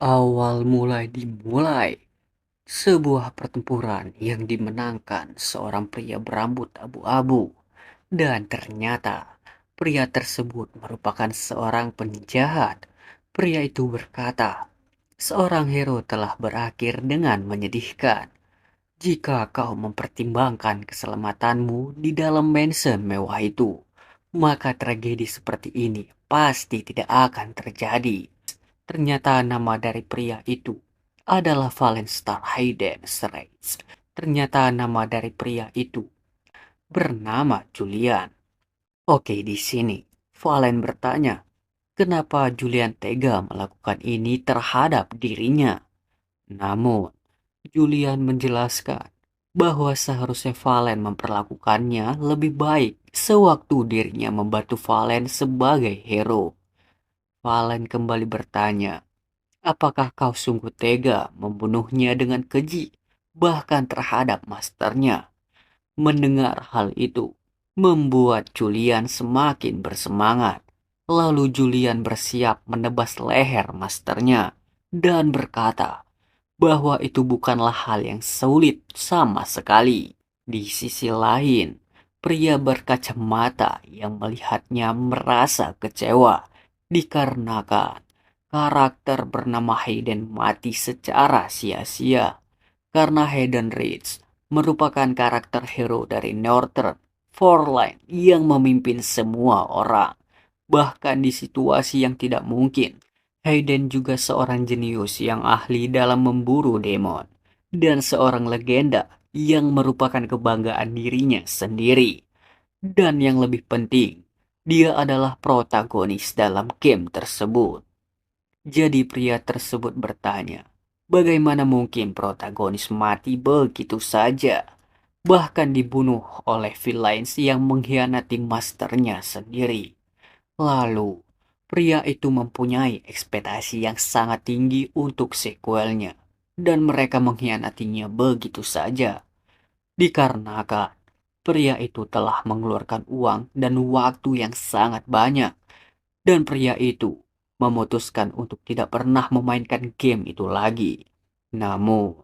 Awal mulai dimulai, sebuah pertempuran yang dimenangkan seorang pria berambut abu-abu. Dan ternyata pria tersebut merupakan seorang penjahat. Pria itu berkata, seorang hero telah berakhir dengan menyedihkan. Jika kau mempertimbangkan keselamatanmu di dalam mansion mewah itu, maka tragedi seperti ini pasti tidak akan terjadi. Ternyata nama dari pria itu adalah Valenstar Hayden Reitz. Ternyata nama dari pria itu bernama Julian. Oke, di sini Valen bertanya, kenapa Julian tega melakukan ini terhadap dirinya? Namun, Julian menjelaskan bahwa seharusnya Valen memperlakukannya lebih baik sewaktu dirinya membantu Valen sebagai hero. Valen kembali bertanya, apakah kau sungguh tega membunuhnya dengan keji, bahkan terhadap masternya? Mendengar hal itu, membuat Julian semakin bersemangat. Lalu Julian bersiap menebas leher masternya dan berkata bahwa itu bukanlah hal yang sulit sama sekali. Di sisi lain, pria berkacamata yang melihatnya merasa kecewa dikarenakan karakter bernama Hayden mati secara sia-sia karena Hayden Reed merupakan karakter hero dari Northern Foreline yang memimpin semua orang. Bahkan di situasi yang tidak mungkin, Hayden juga seorang jenius yang ahli dalam memburu demon dan seorang legenda yang merupakan kebanggaan dirinya sendiri. Dan yang lebih penting, dia adalah protagonis dalam game tersebut. Jadi pria tersebut bertanya, bagaimana mungkin protagonis mati begitu saja? Bahkan dibunuh oleh villains yang mengkhianati masternya sendiri. Lalu, pria itu mempunyai ekspektasi yang sangat tinggi untuk sequelnya. Dan mereka mengkhianatinya begitu saja. Dikarenakan pria itu telah mengeluarkan uang dan waktu yang sangat banyak. Dan pria itu memutuskan untuk tidak pernah memainkan game itu lagi. Namun,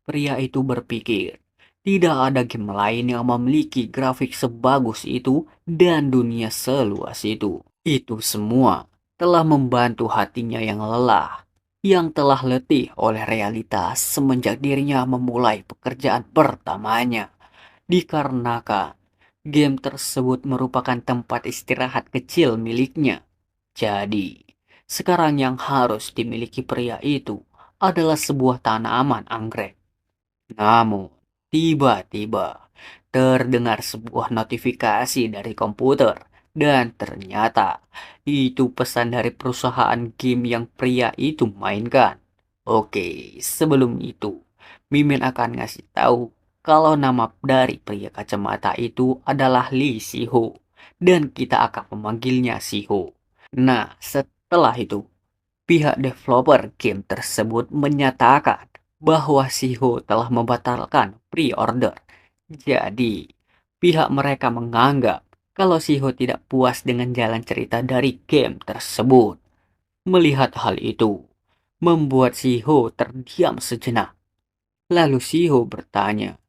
pria itu berpikir, tidak ada game lain yang memiliki grafik sebagus itu dan dunia seluas itu. Itu semua telah membantu hatinya yang lelah, yang telah letih oleh realitas semenjak dirinya memulai pekerjaan pertamanya. Dikarenakan game tersebut merupakan tempat istirahat kecil miliknya. Jadi, sekarang yang harus dimiliki pria itu adalah sebuah tanaman anggrek. Namun, tiba-tiba terdengar sebuah notifikasi dari komputer dan ternyata itu pesan dari perusahaan game yang pria itu mainkan. Oke, sebelum itu, Mimin akan ngasih tahu kalau nama dari pria kacamata itu adalah Lee Si-ho dan kita akan memanggilnya Si-ho. Nah, setelah itu, pihak developer game tersebut menyatakan bahwa Siho telah membatalkan pre-order. Jadi, pihak mereka menganggap kalau Siho tidak puas dengan jalan cerita dari game tersebut. Melihat hal itu, membuat Siho terdiam sejenak. Lalu Siho bertanya,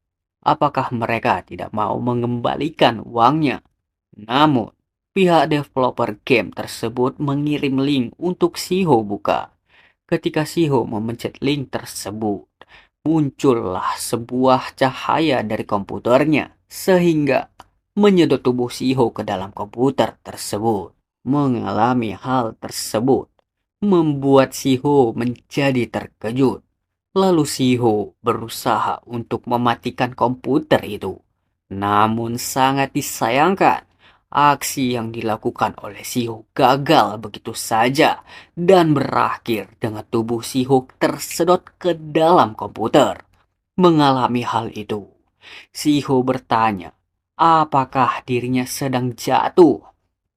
apakah mereka tidak mau mengembalikan uangnya? Namun, pihak developer game tersebut mengirim link untuk Siho buka. Ketika Siho memencet link tersebut, muncullah sebuah cahaya dari komputernya sehingga menyedot tubuh Siho ke dalam komputer tersebut. Mengalami hal tersebut membuat Siho menjadi terkejut. Lalu Siho berusaha untuk mematikan komputer itu. Namun sangat disayangkan, aksi yang dilakukan oleh Siho gagal begitu saja dan berakhir dengan tubuh Siho tersedot ke dalam komputer. Mengalami hal itu, Siho bertanya, apakah dirinya sedang jatuh?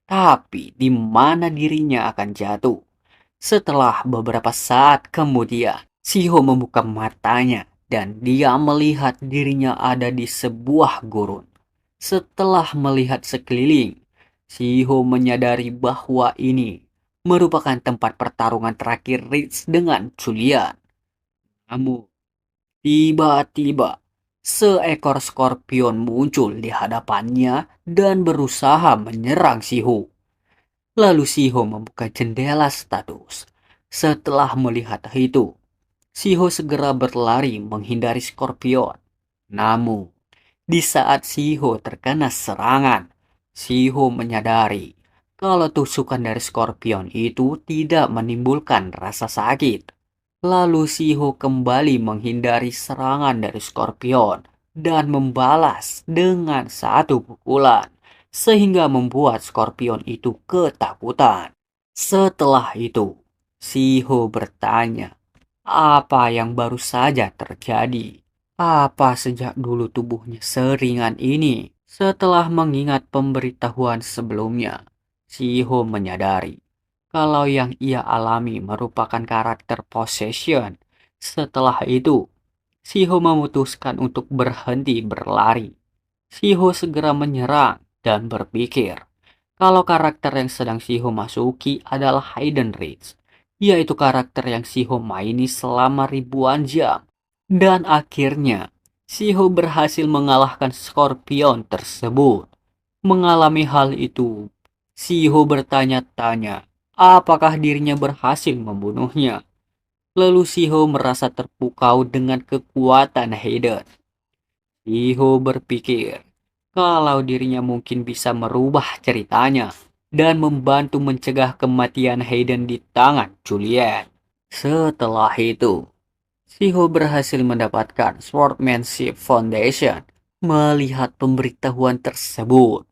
Tapi di mana dirinya akan jatuh? Setelah beberapa saat kemudian, Siho membuka matanya dan dia melihat dirinya ada di sebuah gurun. Setelah melihat sekeliling, Siho menyadari bahwa ini merupakan tempat pertarungan terakhir Rich dengan Julian. Namun, tiba-tiba seekor skorpion muncul di hadapannya dan berusaha menyerang Siho. Lalu Siho membuka jendela status. Setelah melihat itu, Siho segera berlari menghindari skorpion. Namun, di saat Siho terkena serangan, Siho menyadari kalau tusukan dari skorpion itu tidak menimbulkan rasa sakit. Lalu Siho kembali menghindari serangan dari skorpion dan membalas dengan satu pukulan, sehingga membuat skorpion itu ketakutan. Setelah itu, Siho bertanya, apa yang baru saja terjadi? Apa sejak dulu tubuhnya seringan ini? Setelah mengingat pemberitahuan sebelumnya, Siho menyadari kalau yang ia alami merupakan karakter possession. Setelah itu, Siho memutuskan untuk berhenti berlari. Siho segera menyerang dan berpikir kalau karakter yang sedang Siho masuki adalah Hidden Reach, yaitu karakter yang Siho maini selama ribuan jam. Dan akhirnya, Siho berhasil mengalahkan Scorpion tersebut. Mengalami hal itu, Siho bertanya-tanya apakah dirinya berhasil membunuhnya. Lalu Siho merasa terpukau dengan kekuatan Hayden. Siho berpikir kalau dirinya mungkin bisa merubah ceritanya dan membantu mencegah kematian Hayden di tangan Julian. Setelah itu, Siho berhasil mendapatkan Swordmanship Foundation. Melihat pemberitahuan tersebut,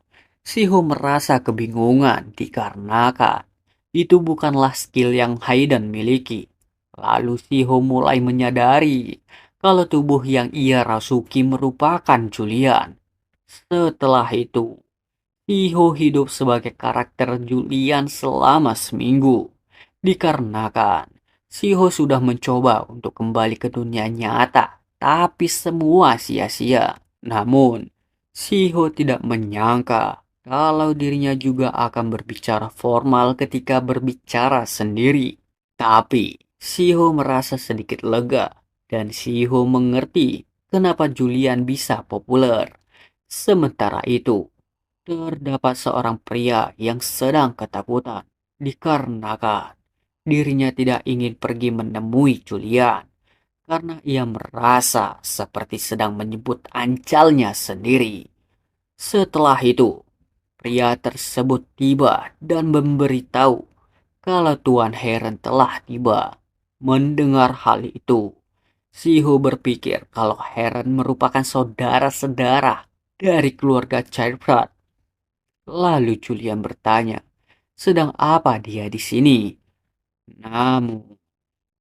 Siho merasa kebingungan dikarenakan itu bukanlah skill yang Hayden miliki. Lalu Siho mulai menyadari kalau tubuh yang ia rasuki merupakan Julian. Setelah itu, Siho hidup sebagai karakter Julian selama seminggu. Dikarenakan Siho sudah mencoba untuk kembali ke dunia nyata, tapi semua sia-sia. Namun, Siho tidak menyangka kalau dirinya juga akan berbicara formal ketika berbicara sendiri. Tapi, Siho merasa sedikit lega dan Siho mengerti kenapa Julian bisa populer. Sementara itu, terdapat seorang pria yang sedang ketakutan dikarenakan dirinya tidak ingin pergi menemui Julian karena ia merasa seperti sedang menyebut ancalnya sendiri. Setelah itu, pria tersebut tiba dan memberitahu kalau Tuan Heron telah tiba. Mendengar hal itu, Siho berpikir kalau Heron merupakan saudara-saudara dari keluarga Childblood. Lalu Julian bertanya, sedang apa dia di sini? Namun,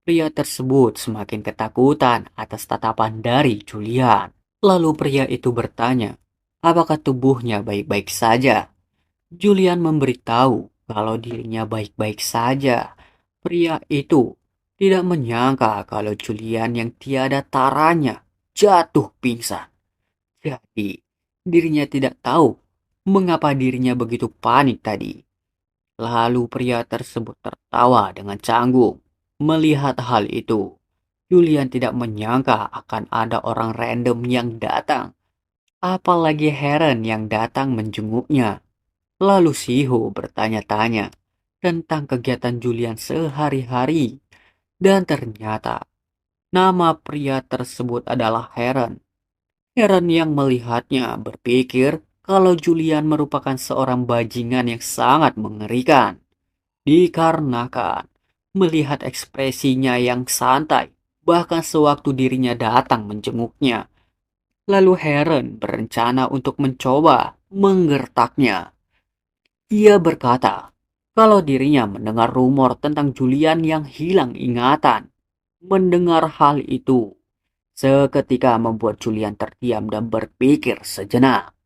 pria tersebut semakin ketakutan atas tatapan dari Julian. Lalu pria itu bertanya, apakah tubuhnya baik-baik saja? Julian memberitahu kalau dirinya baik-baik saja. Pria itu tidak menyangka kalau Julian yang tiada taranya jatuh pingsan. Jadi, dirinya tidak tahu mengapa dirinya begitu panik tadi. Lalu pria tersebut tertawa dengan canggung. Melihat hal itu, Julian tidak menyangka akan ada orang random yang datang. Apalagi Heron yang datang menjenguknya. Lalu Siho bertanya-tanya tentang kegiatan Julian sehari-hari. Dan ternyata nama pria tersebut adalah Heron. Heron yang melihatnya berpikir kalau Julian merupakan seorang bajingan yang sangat mengerikan. Dikarenakan melihat ekspresinya yang santai, bahkan sewaktu dirinya datang menjenguknya. Lalu Heron berencana untuk mencoba menggertaknya. Ia berkata kalau dirinya mendengar rumor tentang Julian yang hilang ingatan. Mendengar hal itu, seketika membuat Julian terdiam dan berpikir sejenak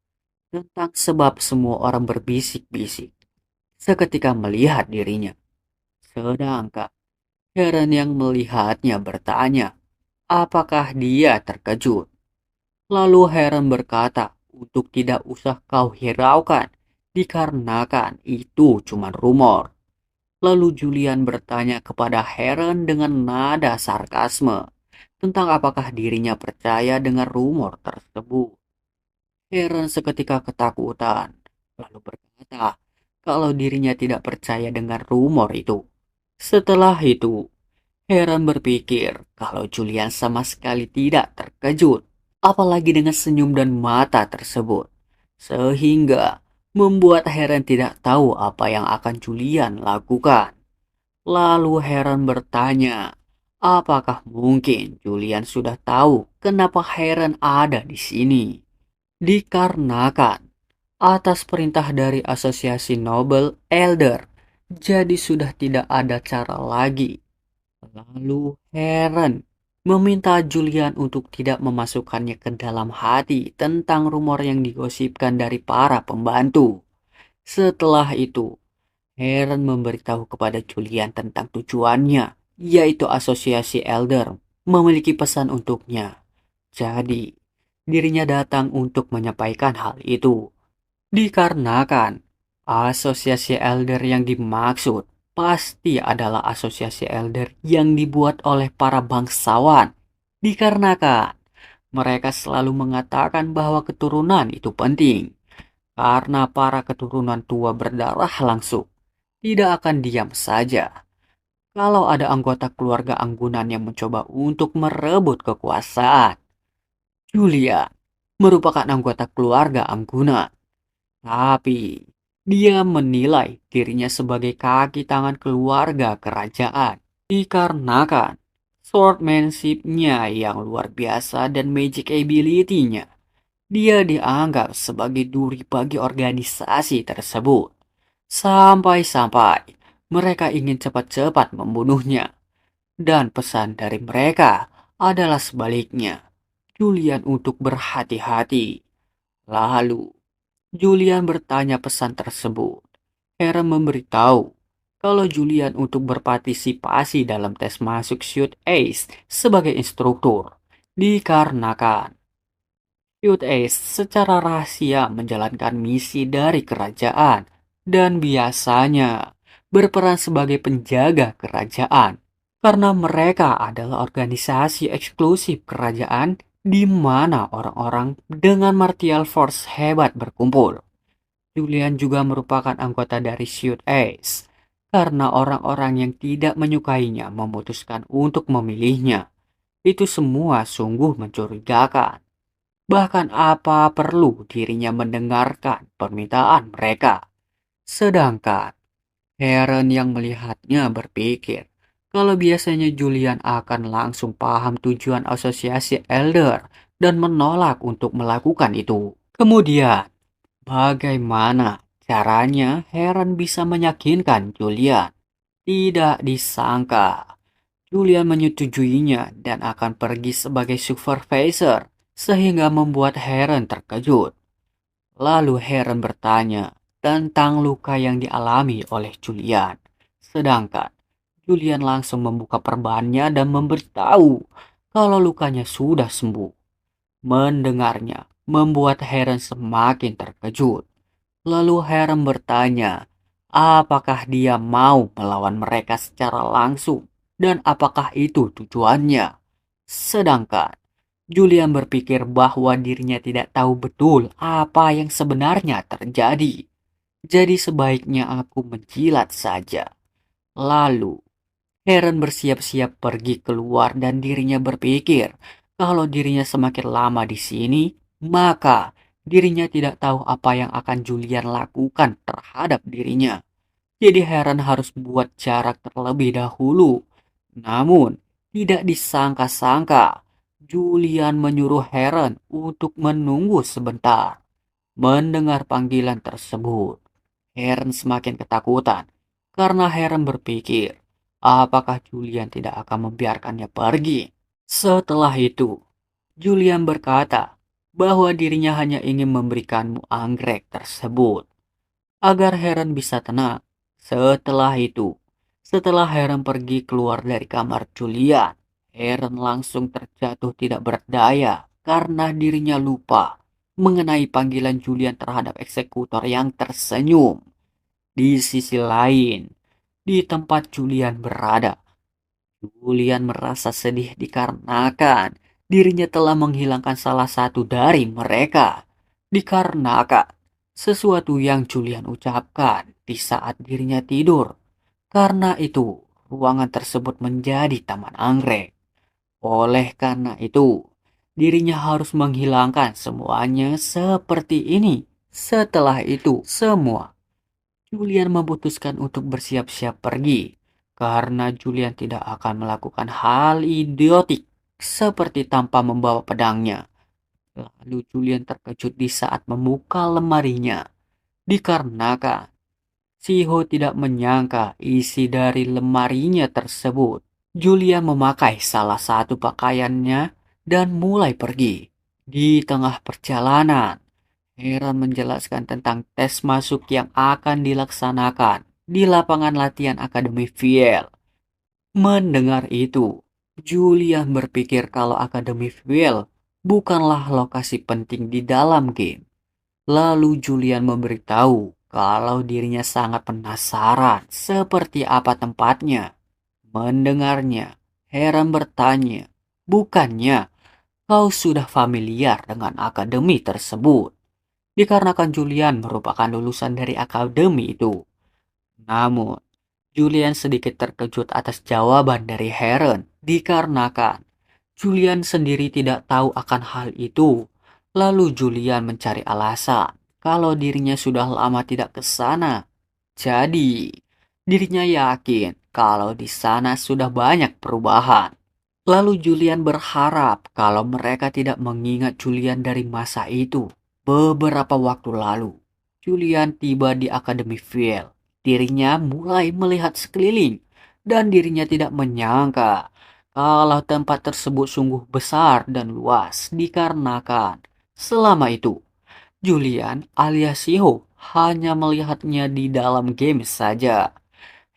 tentang sebab semua orang berbisik-bisik. Seketika melihat dirinya. Sedangkan Heron yang melihatnya bertanya, apakah dia terkejut? Lalu Heron berkata, untuk tidak usah kau hiraukan, dikarenakan itu cuma rumor. Lalu Julian bertanya kepada Heron dengan nada sarkasme tentang apakah dirinya percaya dengan rumor tersebut. Heron seketika ketakutan, lalu berkata kalau dirinya tidak percaya dengan rumor itu. Setelah itu, Heron berpikir kalau Julian sama sekali tidak terkejut, apalagi dengan senyum dan mata tersebut, sehingga membuat Heron tidak tahu apa yang akan Julian lakukan. Lalu Heron bertanya, apakah mungkin Julian sudah tahu kenapa Heron ada di sini? Dikarenakan atas perintah dari Asosiasi Nobel Elder, jadi sudah tidak ada cara lagi. Lalu Heron meminta Julian untuk tidak memasukkannya ke dalam hati tentang rumor yang digosipkan dari para pembantu. Setelah itu, Heron memberitahu kepada Julian tentang tujuannya, yaitu Asosiasi Elder memiliki pesan untuknya. Jadi, dirinya datang untuk menyampaikan hal itu. Dikarenakan asosiasi elder yang dimaksud pasti adalah asosiasi elder yang dibuat oleh para bangsawan. Dikarenakan mereka selalu mengatakan bahwa keturunan itu penting. Karena para keturunan tua berdarah langsung tidak akan diam saja kalau ada anggota keluarga Anggunan yang mencoba untuk merebut kekuasaan. Julia merupakan anggota keluarga Anggunan. Tapi dia menilai dirinya sebagai kaki tangan keluarga kerajaan dikarenakan swordmanship-nya yang luar biasa dan magic ability-nya. Dia dianggap sebagai duri bagi organisasi tersebut. Sampai-sampai mereka ingin cepat-cepat membunuhnya. Dan pesan dari mereka adalah sebaliknya. Julian untuk berhati-hati. Lalu Julian bertanya pesan tersebut. Heron memberitahu kalau Julian untuk berpartisipasi dalam tes masuk Shoot Ace sebagai instruktur. Dikarenakan Shoot Ace secara rahasia menjalankan misi dari kerajaan dan biasanya berperan sebagai penjaga kerajaan. Karena mereka adalah organisasi eksklusif kerajaan di mana orang-orang dengan martial force hebat berkumpul. Julian juga merupakan anggota dari Shoot Ace, karena orang-orang yang tidak menyukainya memutuskan untuk memilihnya. Itu semua sungguh mencurigakan. Bahkan apa perlu dirinya mendengarkan permintaan mereka. Sedangkan Heron yang melihatnya berpikir kalau biasanya Julian akan langsung paham tujuan asosiasi Elder dan menolak untuk melakukan itu. Kemudian, bagaimana caranya Heron bisa meyakinkan Julian? Tidak disangka, Julian menyetujuinya dan akan pergi sebagai supervisor, sehingga membuat Heron terkejut. Lalu Heron bertanya tentang luka yang dialami oleh Julian. Sedangkan Julian langsung membuka perbannya dan memberitahu kalau lukanya sudah sembuh. Mendengarnya membuat Heron semakin terkejut. Lalu Heron bertanya, apakah dia mau melawan mereka secara langsung dan apakah itu tujuannya. Sedangkan Julian berpikir bahwa dirinya tidak tahu betul apa yang sebenarnya terjadi. Jadi sebaiknya aku menjilat saja. Lalu Heron bersiap-siap pergi keluar dan dirinya berpikir kalau dirinya semakin lama di sini, maka dirinya tidak tahu apa yang akan Julian lakukan terhadap dirinya. Jadi Heron harus buat jarak terlebih dahulu. Namun, tidak disangka-sangka, Julian menyuruh Heron untuk menunggu sebentar. Mendengar panggilan tersebut, Heron semakin ketakutan karena Heron berpikir apakah Julian tidak akan membiarkannya pergi. Setelah itu, Julian berkata bahwa dirinya hanya ingin memberikanmu anggrek tersebut agar Heron bisa tenang. Setelah Heron pergi keluar dari kamar Julian, Heron langsung terjatuh tidak berdaya karena dirinya lupa mengenai panggilan Julian terhadap eksekutor yang tersenyum. Di sisi lain, di tempat Julian berada. Julian merasa sedih dikarenakan dirinya telah menghilangkan salah satu dari mereka. Dikarenakan sesuatu yang Julian ucapkan di saat dirinya tidur. Karena itu, ruangan tersebut menjadi taman anggrek. Oleh karena itu, dirinya harus menghilangkan semuanya seperti ini. Setelah itu, Julian memutuskan untuk bersiap-siap pergi. Karena Julian tidak akan melakukan hal idiotik seperti tanpa membawa pedangnya. Lalu Julian terkejut di saat membuka lemarinya. Dikarenakan Siho tidak menyangka isi dari lemarinya tersebut. Julian memakai salah satu pakaiannya dan mulai pergi. Di tengah perjalanan, Heron menjelaskan tentang tes masuk yang akan dilaksanakan di lapangan latihan Akademi Viel. Mendengar itu, Julian berpikir kalau Akademi Viel bukanlah lokasi penting di dalam game. Lalu Julian memberitahu kalau dirinya sangat penasaran seperti apa tempatnya. Mendengarnya, Heron bertanya, "Bukannya kau sudah familiar dengan akademi tersebut?" Dikarenakan Julian merupakan lulusan dari akademi itu. Namun, Julian sedikit terkejut atas jawaban dari Heron dikarenakan Julian sendiri tidak tahu akan hal itu. Lalu Julian mencari alasan kalau dirinya sudah lama tidak ke sana. Jadi, dirinya yakin kalau di sana sudah banyak perubahan. Lalu Julian berharap kalau mereka tidak mengingat Julian dari masa itu. Beberapa waktu lalu, Julian tiba di Akademi Viel. Dirinya mulai melihat sekeliling dan dirinya tidak menyangka kalau tempat tersebut sungguh besar dan luas dikarenakan selama itu Julian alias Siho hanya melihatnya di dalam game saja.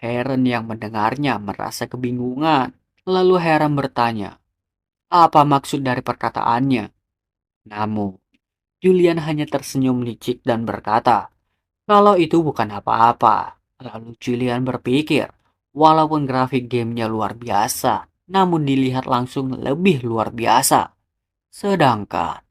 Heron yang mendengarnya merasa kebingungan. Lalu Heron bertanya, apa maksud dari perkataannya? Namun, Julian hanya tersenyum licik dan berkata, kalau itu bukan apa-apa. Lalu Julian berpikir, walaupun grafik gamenya luar biasa, namun dilihat langsung lebih luar biasa. Sedangkan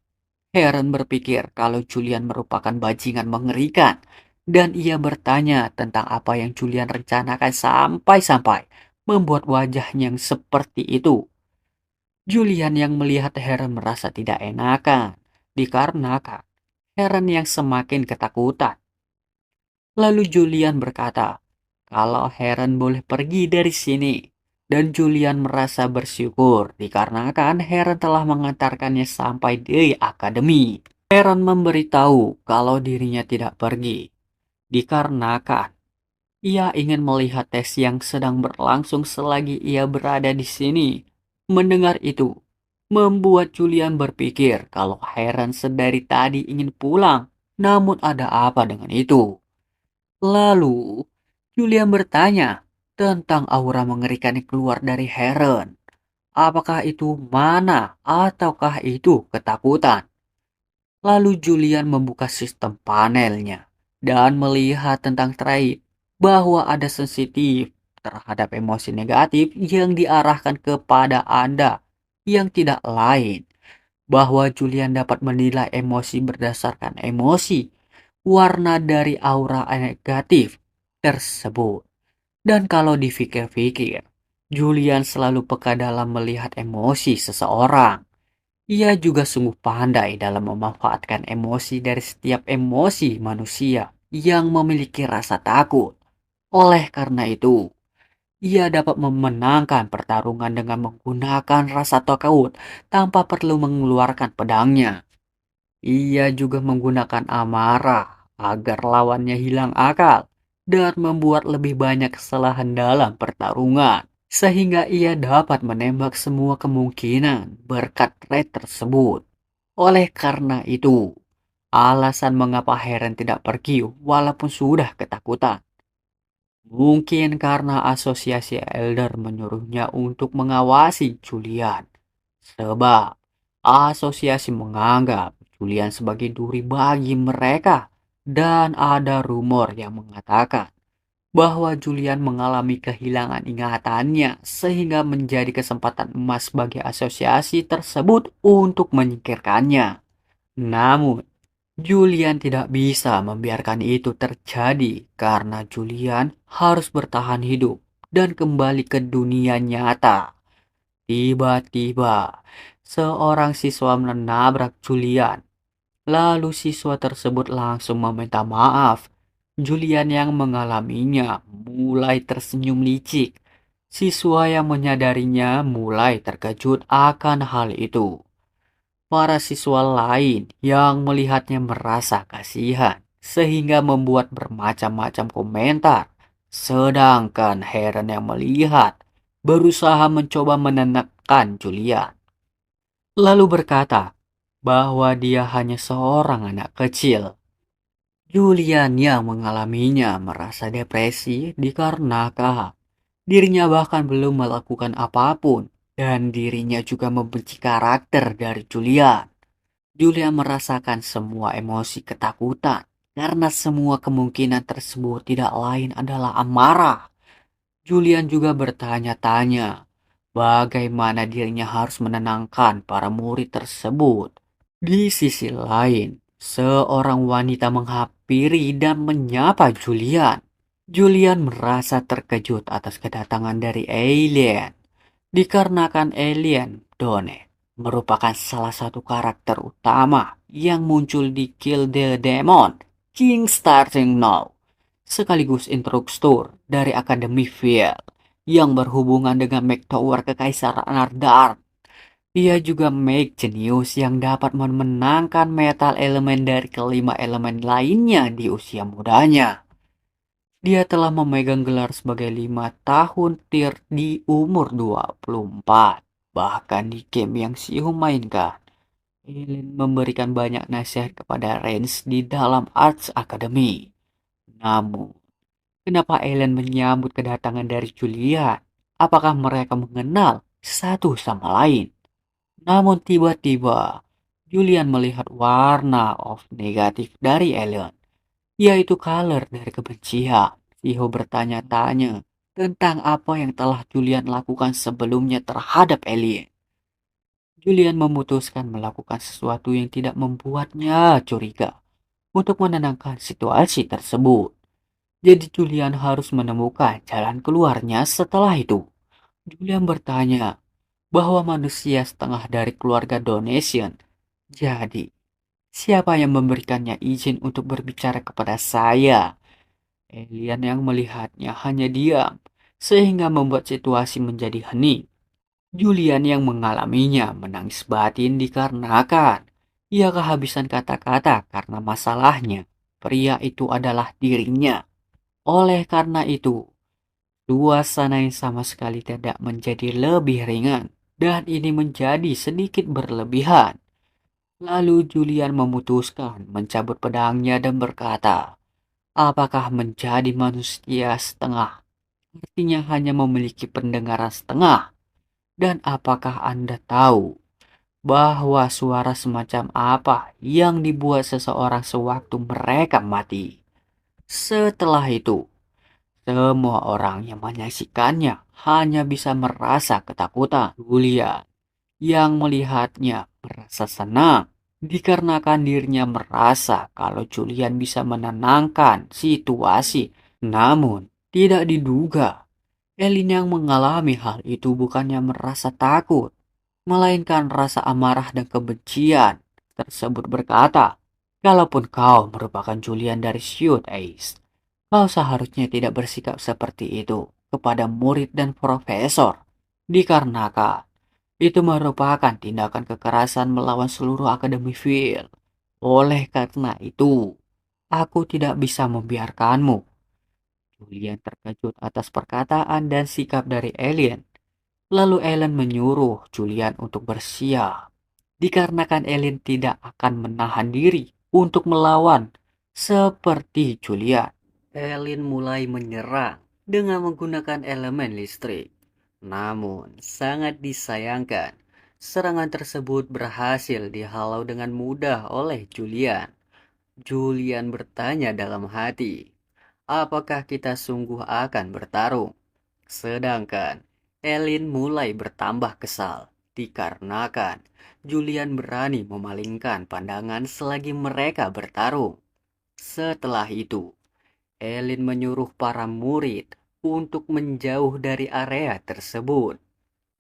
Heron berpikir kalau Julian merupakan bajingan mengerikan, dan ia bertanya tentang apa yang Julian rencanakan sampai-sampai membuat wajahnya yang seperti itu. Julian yang melihat Heron merasa tidak enakan, dikarenakan Heron yang semakin ketakutan. Lalu Julian berkata, kalau Heron boleh pergi dari sini. Dan Julian merasa bersyukur dikarenakan Heron telah mengantarkannya sampai di akademi. Heron memberitahu kalau dirinya tidak pergi, dikarenakan ia ingin melihat tes yang sedang berlangsung selagi ia berada di sini. Mendengar itu, membuat Julian berpikir kalau Heron sedari tadi ingin pulang. Namun ada apa dengan itu? Lalu, Julian bertanya tentang aura mengerikan yang keluar dari Heron. Apakah itu mana ataukah itu ketakutan? Lalu Julian membuka sistem panelnya dan melihat tentang trait bahwa ada sensitif terhadap emosi negatif yang diarahkan kepada Anda yang tidak lain. Bahwa Julian dapat menilai emosi berdasarkan emosi, warna dari aura negatif tersebut. Dan kalau dipikir-pikir, Julian selalu peka dalam melihat emosi seseorang. Ia juga sungguh pandai dalam memanfaatkan emosi dari setiap emosi manusia yang memiliki rasa takut. Oleh karena itu, ia dapat memenangkan pertarungan dengan menggunakan rasa takut tanpa perlu mengeluarkan pedangnya. Ia juga menggunakan amarah agar lawannya hilang akal dan membuat lebih banyak kesalahan dalam pertarungan. Sehingga ia dapat menembak semua kemungkinan berkat trait tersebut. Oleh karena itu, alasan mengapa Heron tidak pergi walaupun sudah ketakutan. Mungkin karena asosiasi Elder menyuruhnya untuk mengawasi Julian. Sebab asosiasi menganggap Julian sebagai duri bagi mereka. Dan ada rumor yang mengatakan bahwa Julian mengalami kehilangan ingatannya sehingga menjadi kesempatan emas bagi asosiasi tersebut untuk menyingkirkannya. Namun, Julian tidak bisa membiarkan itu terjadi karena Julian harus bertahan hidup dan kembali ke dunia nyata. Tiba-tiba, seorang siswa menabrak Julian. Lalu siswa tersebut langsung meminta maaf. Julian yang mengalaminya mulai tersenyum licik. Siswa yang menyadarinya mulai terkejut akan hal itu. Para siswa lain yang melihatnya merasa kasihan sehingga membuat bermacam-macam komentar. Sedangkan Heron yang melihat berusaha mencoba menenangkan Julian. Lalu berkata bahwa dia hanya seorang anak kecil. Julian yang mengalaminya merasa depresi dikarenakan dirinya bahkan belum melakukan apapun dan dirinya juga membenci karakter dari Julian. Julian merasakan semua emosi ketakutan karena semua kemungkinan tersebut tidak lain adalah amarah. Julian juga bertanya-tanya bagaimana dirinya harus menenangkan para murid tersebut. Di sisi lain, seorang wanita menghampiri dan menyapa Julian. Julian merasa terkejut atas kedatangan dari alien, dikarenakan alien Done merupakan salah satu karakter utama yang muncul di Kill the Demon King Starting Now, sekaligus instruktur dari Akademi Fiel yang berhubungan dengan Tower Kekaisaran Ardar. Ia juga Make Genius yang dapat memenangkan metal elemen dari kelima elemen lainnya di usia mudanya. Dia telah memegang gelar sebagai 5 tahun tier di umur 24. Bahkan di game yang Sihu mainkan, Eileen memberikan banyak nasihat kepada Rance di dalam Arts Academy. Namun, kenapa Eileen menyambut kedatangan dari Julian? Apakah mereka mengenal satu sama lain? Namun tiba-tiba, Julian melihat warna of negatif dari Ellen, yaitu color dari kebencian. Iho bertanya-tanya tentang apa yang telah Julian lakukan sebelumnya terhadap alien. Julian memutuskan melakukan sesuatu yang tidak membuatnya curiga untuk menenangkan situasi tersebut. Jadi Julian harus menemukan jalan keluarnya setelah itu. Julian bertanya bahwa manusia setengah dari keluarga Donation. Jadi, siapa yang memberikannya izin untuk berbicara kepada saya? Alien yang melihatnya hanya diam, sehingga membuat situasi menjadi hening. Julian yang mengalaminya menangis batin dikarenakan ia kehabisan kata-kata karena masalahnya. Pria itu adalah dirinya. Oleh karena itu, suasana yang sama sekali tidak menjadi lebih ringan dan ini menjadi sedikit berlebihan. Lalu Julian memutuskan mencabut pedangnya dan berkata, apakah menjadi manusia setengah artinya hanya memiliki pendengaran setengah? Dan apakah Anda tahu bahwa suara semacam apa yang dibuat seseorang sewaktu mereka mati? Setelah itu, semua orang yang menyaksikannya hanya bisa merasa ketakutan. Julia yang melihatnya merasa senang dikarenakan dirinya merasa kalau Julian bisa menenangkan situasi. Namun, tidak diduga, Elin yang mengalami hal itu bukannya merasa takut, melainkan rasa amarah dan kebencian tersebut berkata, kalaupun kau merupakan Julian dari Shoot Ace, kau seharusnya tidak bersikap seperti itu kepada murid dan profesor, dikarenakan itu merupakan tindakan kekerasan melawan seluruh akademi Field. Oleh karena itu, aku tidak bisa membiarkanmu. Julian terkejut atas perkataan dan sikap dari alien. Lalu Ellen menyuruh Julian untuk bersiap. Dikarenakan Ellen tidak akan menahan diri untuk melawan seperti Julian. Ellen mulai menyerang dengan menggunakan elemen listrik. Namun, sangat disayangkan, serangan tersebut berhasil dihalau dengan mudah oleh Julian. Julian bertanya dalam hati, Apakah kita sungguh akan bertarung? Sedangkan Elin mulai bertambah kesal dikarenakan Julian berani memalingkan pandangan selagi mereka bertarung. Setelah itu, Elin menyuruh para murid untuk menjauh dari area tersebut.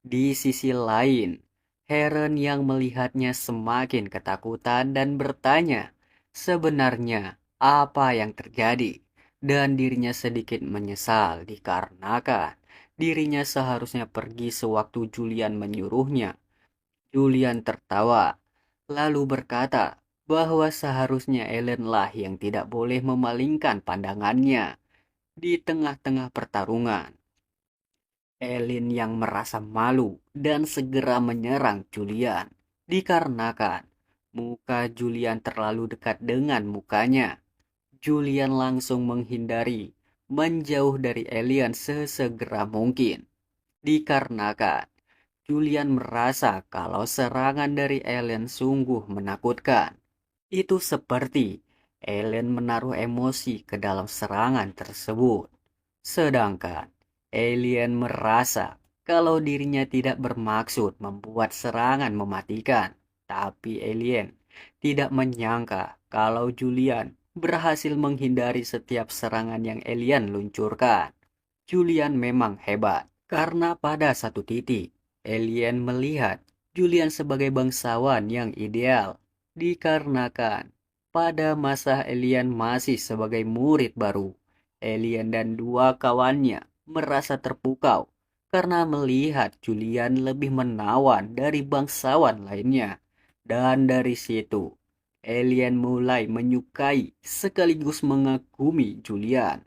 Di sisi lain, Heron yang melihatnya semakin ketakutan dan bertanya, sebenarnya apa yang terjadi? Dan dirinya sedikit menyesal dikarenakan dirinya seharusnya pergi sewaktu Julian menyuruhnya. Julian tertawa, lalu berkata bahwa seharusnya Ellen lah yang tidak boleh memalingkan pandangannya di tengah-tengah pertarungan. Elin yang merasa malu dan segera menyerang Julian dikarenakan muka Julian terlalu dekat dengan mukanya. Julian langsung menghindari, menjauh dari Elian sesegera mungkin dikarenakan Julian merasa kalau serangan dari Elian sungguh menakutkan. Itu seperti Ellen menaruh emosi ke dalam serangan tersebut. Sedangkan Alien merasa kalau dirinya tidak bermaksud membuat serangan mematikan. Tapi Alien tidak menyangka kalau Julian berhasil menghindari setiap serangan yang Alien luncurkan. Julian memang hebat, karena pada satu titik, Alien melihat Julian sebagai bangsawan yang ideal, dikarenakan pada masa Alien masih sebagai murid baru, Alien dan dua kawannya merasa terpukau karena melihat Julian lebih menawan dari bangsawan lainnya. Dan dari situ, Alien mulai menyukai sekaligus mengagumi Julian.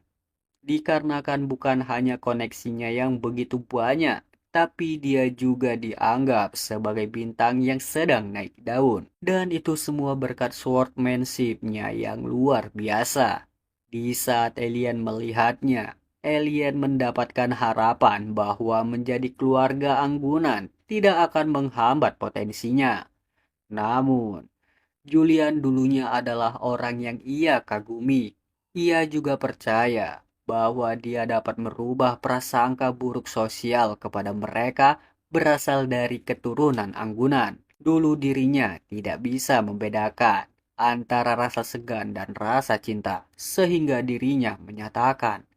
Dikarenakan bukan hanya koneksinya yang begitu banyak, tapi dia juga dianggap sebagai bintang yang sedang naik daun. Dan itu semua berkat swordmanship-nya yang luar biasa. Di saat Alien melihatnya, Alien mendapatkan harapan bahwa menjadi keluarga anggunan tidak akan menghambat potensinya. Namun, Julian dulunya adalah orang yang ia kagumi. Ia juga percaya bahwa dia dapat merubah prasangka buruk sosial kepada mereka berasal dari keturunan anggunan. Dulu dirinya tidak bisa membedakan antara rasa segan dan rasa cinta, sehingga dirinya menyatakan.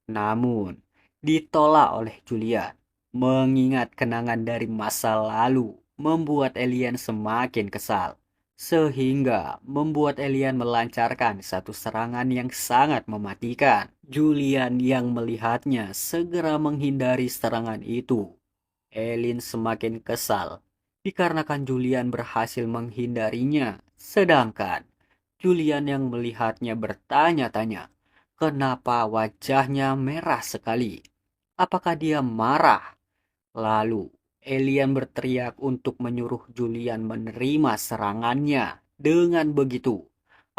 Namun, ditolak oleh Julian. Mengingat kenangan dari masa lalu membuat Alien semakin kesal, sehingga membuat Alien melancarkan satu serangan yang sangat mematikan. Julian yang melihatnya segera menghindari serangan itu. Alien semakin kesal dikarenakan Julian berhasil menghindarinya, sedangkan Julian yang melihatnya bertanya-tanya, kenapa wajahnya merah sekali? Apakah dia marah? Lalu, Alien berteriak untuk menyuruh Julian menerima serangannya. Dengan begitu,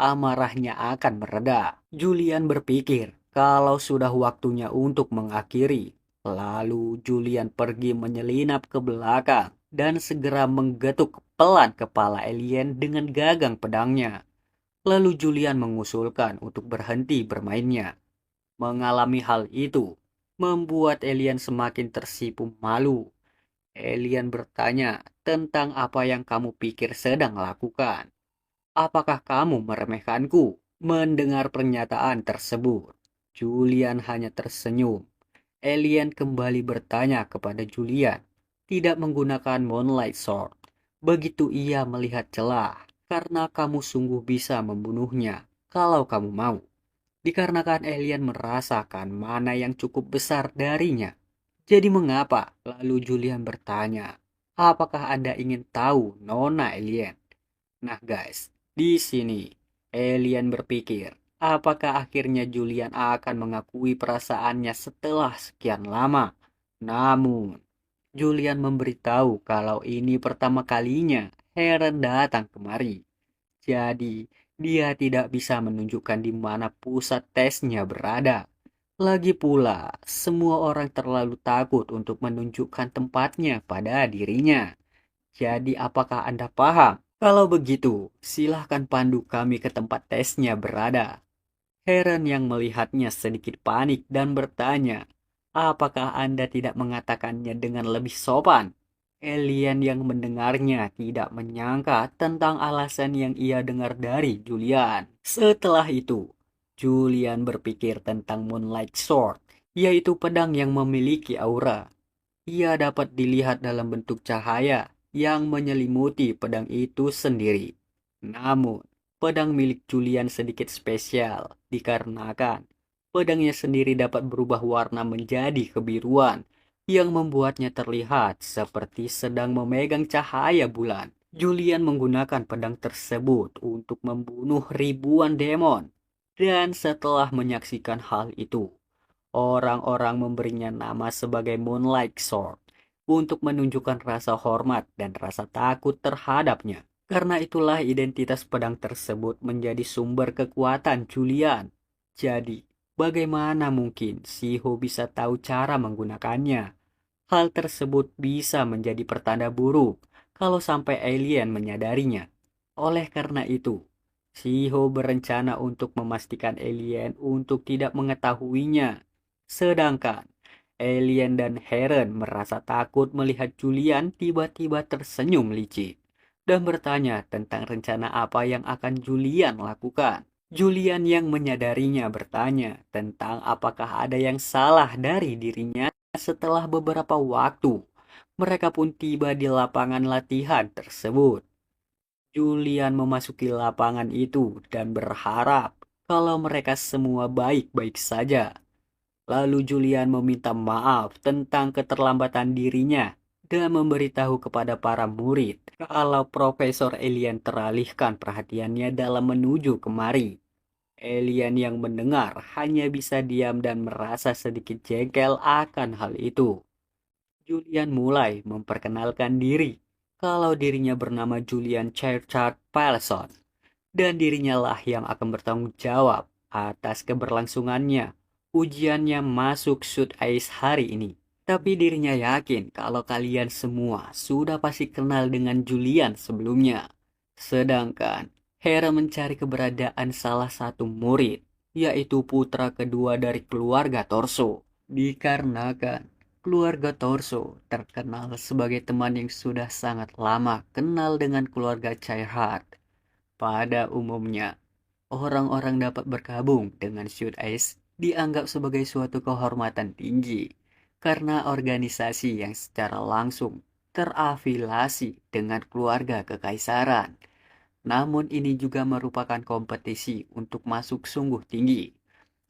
amarahnya akan mereda. Julian berpikir kalau sudah waktunya untuk mengakhiri. Lalu Julian pergi menyelinap ke belakang dan segera menggetuk pelan kepala Alien dengan gagang pedangnya. Lalu Julian mengusulkan untuk berhenti bermainnya. Mengalami hal itu membuat Alien semakin tersipu malu. Alien bertanya tentang apa yang kamu pikir sedang lakukan. Apakah kamu meremehkanku? Mendengar pernyataan tersebut, Julian hanya tersenyum. Alien kembali bertanya kepada Julian, tidak menggunakan Moonlight Sword. Begitu ia melihat celah, karena kamu sungguh bisa membunuhnya kalau kamu mau. Dikarenakan alien merasakan mana yang cukup besar darinya. Jadi mengapa? Lalu Julian bertanya, apakah Anda ingin tahu, Nona Alien? Nah guys, di sini alien berpikir, apakah akhirnya Julian akan mengakui perasaannya setelah sekian lama? Namun, Julian memberitahu kalau ini pertama kalinya Heron datang kemari. Jadi, dia tidak bisa menunjukkan di mana pusat tesnya berada. Lagi pula, semua orang terlalu takut untuk menunjukkan tempatnya pada dirinya. Jadi, apakah Anda paham? Kalau begitu, silahkan pandu kami ke tempat tesnya berada. Heran yang melihatnya sedikit panik dan bertanya, apakah Anda tidak mengatakannya dengan lebih sopan? Alien yang mendengarnya tidak menyangka tentang alasan yang ia dengar dari Julian. Setelah itu, Julian berpikir tentang Moonlight Sword, yaitu pedang yang memiliki aura. Ia dapat dilihat dalam bentuk cahaya yang menyelimuti pedang itu sendiri. Namun, pedang milik Julian sedikit spesial dikarenakan pedangnya sendiri dapat berubah warna menjadi kebiruan yang membuatnya terlihat seperti sedang memegang cahaya bulan. Julian menggunakan pedang tersebut untuk membunuh ribuan demon. Dan setelah menyaksikan hal itu, orang-orang memberinya nama sebagai Moonlight Sword untuk menunjukkan rasa hormat dan rasa takut terhadapnya. Karena itulah identitas pedang tersebut menjadi sumber kekuatan Julian. Jadi, bagaimana mungkin Shiho bisa tahu cara menggunakannya? Hal tersebut bisa menjadi pertanda buruk kalau sampai alien menyadarinya. Oleh karena itu, Shiho berencana untuk memastikan alien untuk tidak mengetahuinya. Sedangkan alien dan Heron merasa takut melihat Julian tiba-tiba tersenyum licik dan bertanya tentang rencana apa yang akan Julian lakukan. Julian yang menyadarinya bertanya tentang apakah ada yang salah dari dirinya. Setelah beberapa waktu, mereka pun tiba di lapangan latihan tersebut. Julian memasuki lapangan itu dan berharap kalau mereka semua baik-baik saja. Lalu Julian meminta maaf tentang keterlambatan dirinya dan memberitahu kepada para murid kalau Profesor Alien teralihkan perhatiannya dalam menuju kemari. Alien yang mendengar hanya bisa diam dan merasa sedikit jengkel akan hal itu. Julian mulai memperkenalkan diri kalau dirinya bernama Julian Churchard Palson dan dirinya lah yang akan bertanggung jawab atas keberlangsungannya ujiannya masuk Shoot Ice hari ini. Tapi dirinya yakin kalau kalian semua sudah pasti kenal dengan Julian sebelumnya. Sedangkan Hera mencari keberadaan salah satu murid, yaitu putra kedua dari keluarga Torso. Dikarenakan keluarga Torso terkenal sebagai teman yang sudah sangat lama kenal dengan keluarga Chairheart. Pada umumnya, orang-orang dapat bergabung dengan Shoot Ice dianggap sebagai suatu kehormatan tinggi karena organisasi yang secara langsung terafiliasi dengan keluarga kekaisaran. Namun ini juga merupakan kompetisi untuk masuk sungguh tinggi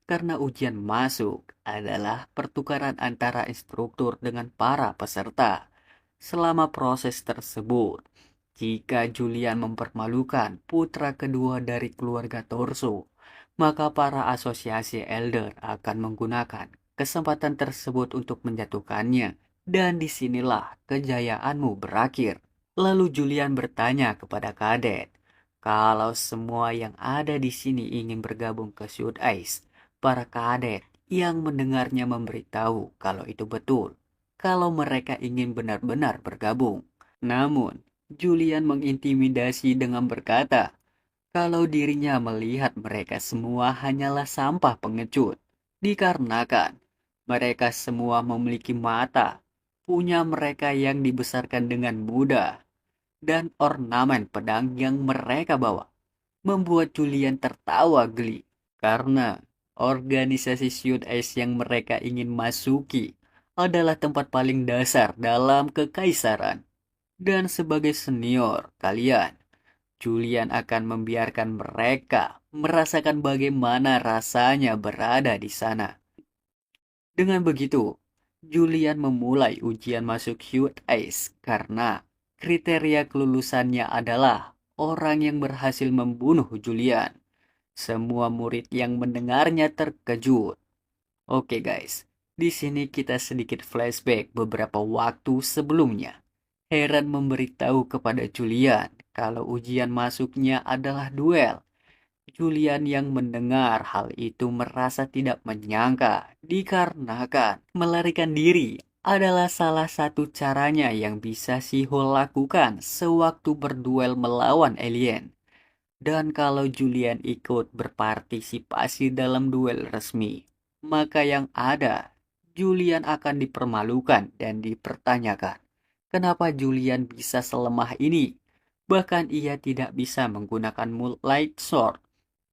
karena ujian masuk adalah pertukaran antara instruktur dengan para peserta. Selama proses tersebut, jika Julian mempermalukan putra kedua dari keluarga Torso, maka para asosiasi Elder akan menggunakan kesempatan tersebut untuk menjatuhkannya. Dan disinilah kejayaanmu berakhir. Lalu Julian bertanya kepada Kadet, kalau semua yang ada di sini ingin bergabung ke Shoot Ice, para kadet yang mendengarnya memberitahu kalau itu betul, kalau mereka ingin benar-benar bergabung. Namun, Julian mengintimidasi dengan berkata, kalau dirinya melihat mereka semua hanyalah sampah pengecut, dikarenakan mereka semua memiliki mata, punya mereka yang dibesarkan dengan mudah, dan ornamen pedang yang mereka bawa membuat Julian tertawa geli karena organisasi Shoot Ice yang mereka ingin masuki adalah tempat paling dasar dalam kekaisaran. Dan sebagai senior kalian, Julian akan membiarkan mereka merasakan bagaimana rasanya berada di sana. Dengan begitu, Julian memulai ujian masuk Shoot Ice karena kriteria kelulusannya adalah orang yang berhasil membunuh Julian. Semua murid yang mendengarnya terkejut. Oke guys, di sini kita sedikit flashback beberapa waktu sebelumnya. Heran memberitahu kepada Julian kalau ujian masuknya adalah duel. Julian yang mendengar hal itu merasa tidak menyangka dikarenakan melarikan diri adalah salah satu caranya yang bisa Shiho lakukan sewaktu berduel melawan alien. Dan kalau Julian ikut berpartisipasi dalam duel resmi, maka yang ada, Julian akan dipermalukan dan dipertanyakan. Kenapa Julian bisa selemah ini? Bahkan ia tidak bisa menggunakan Moonlight Sword.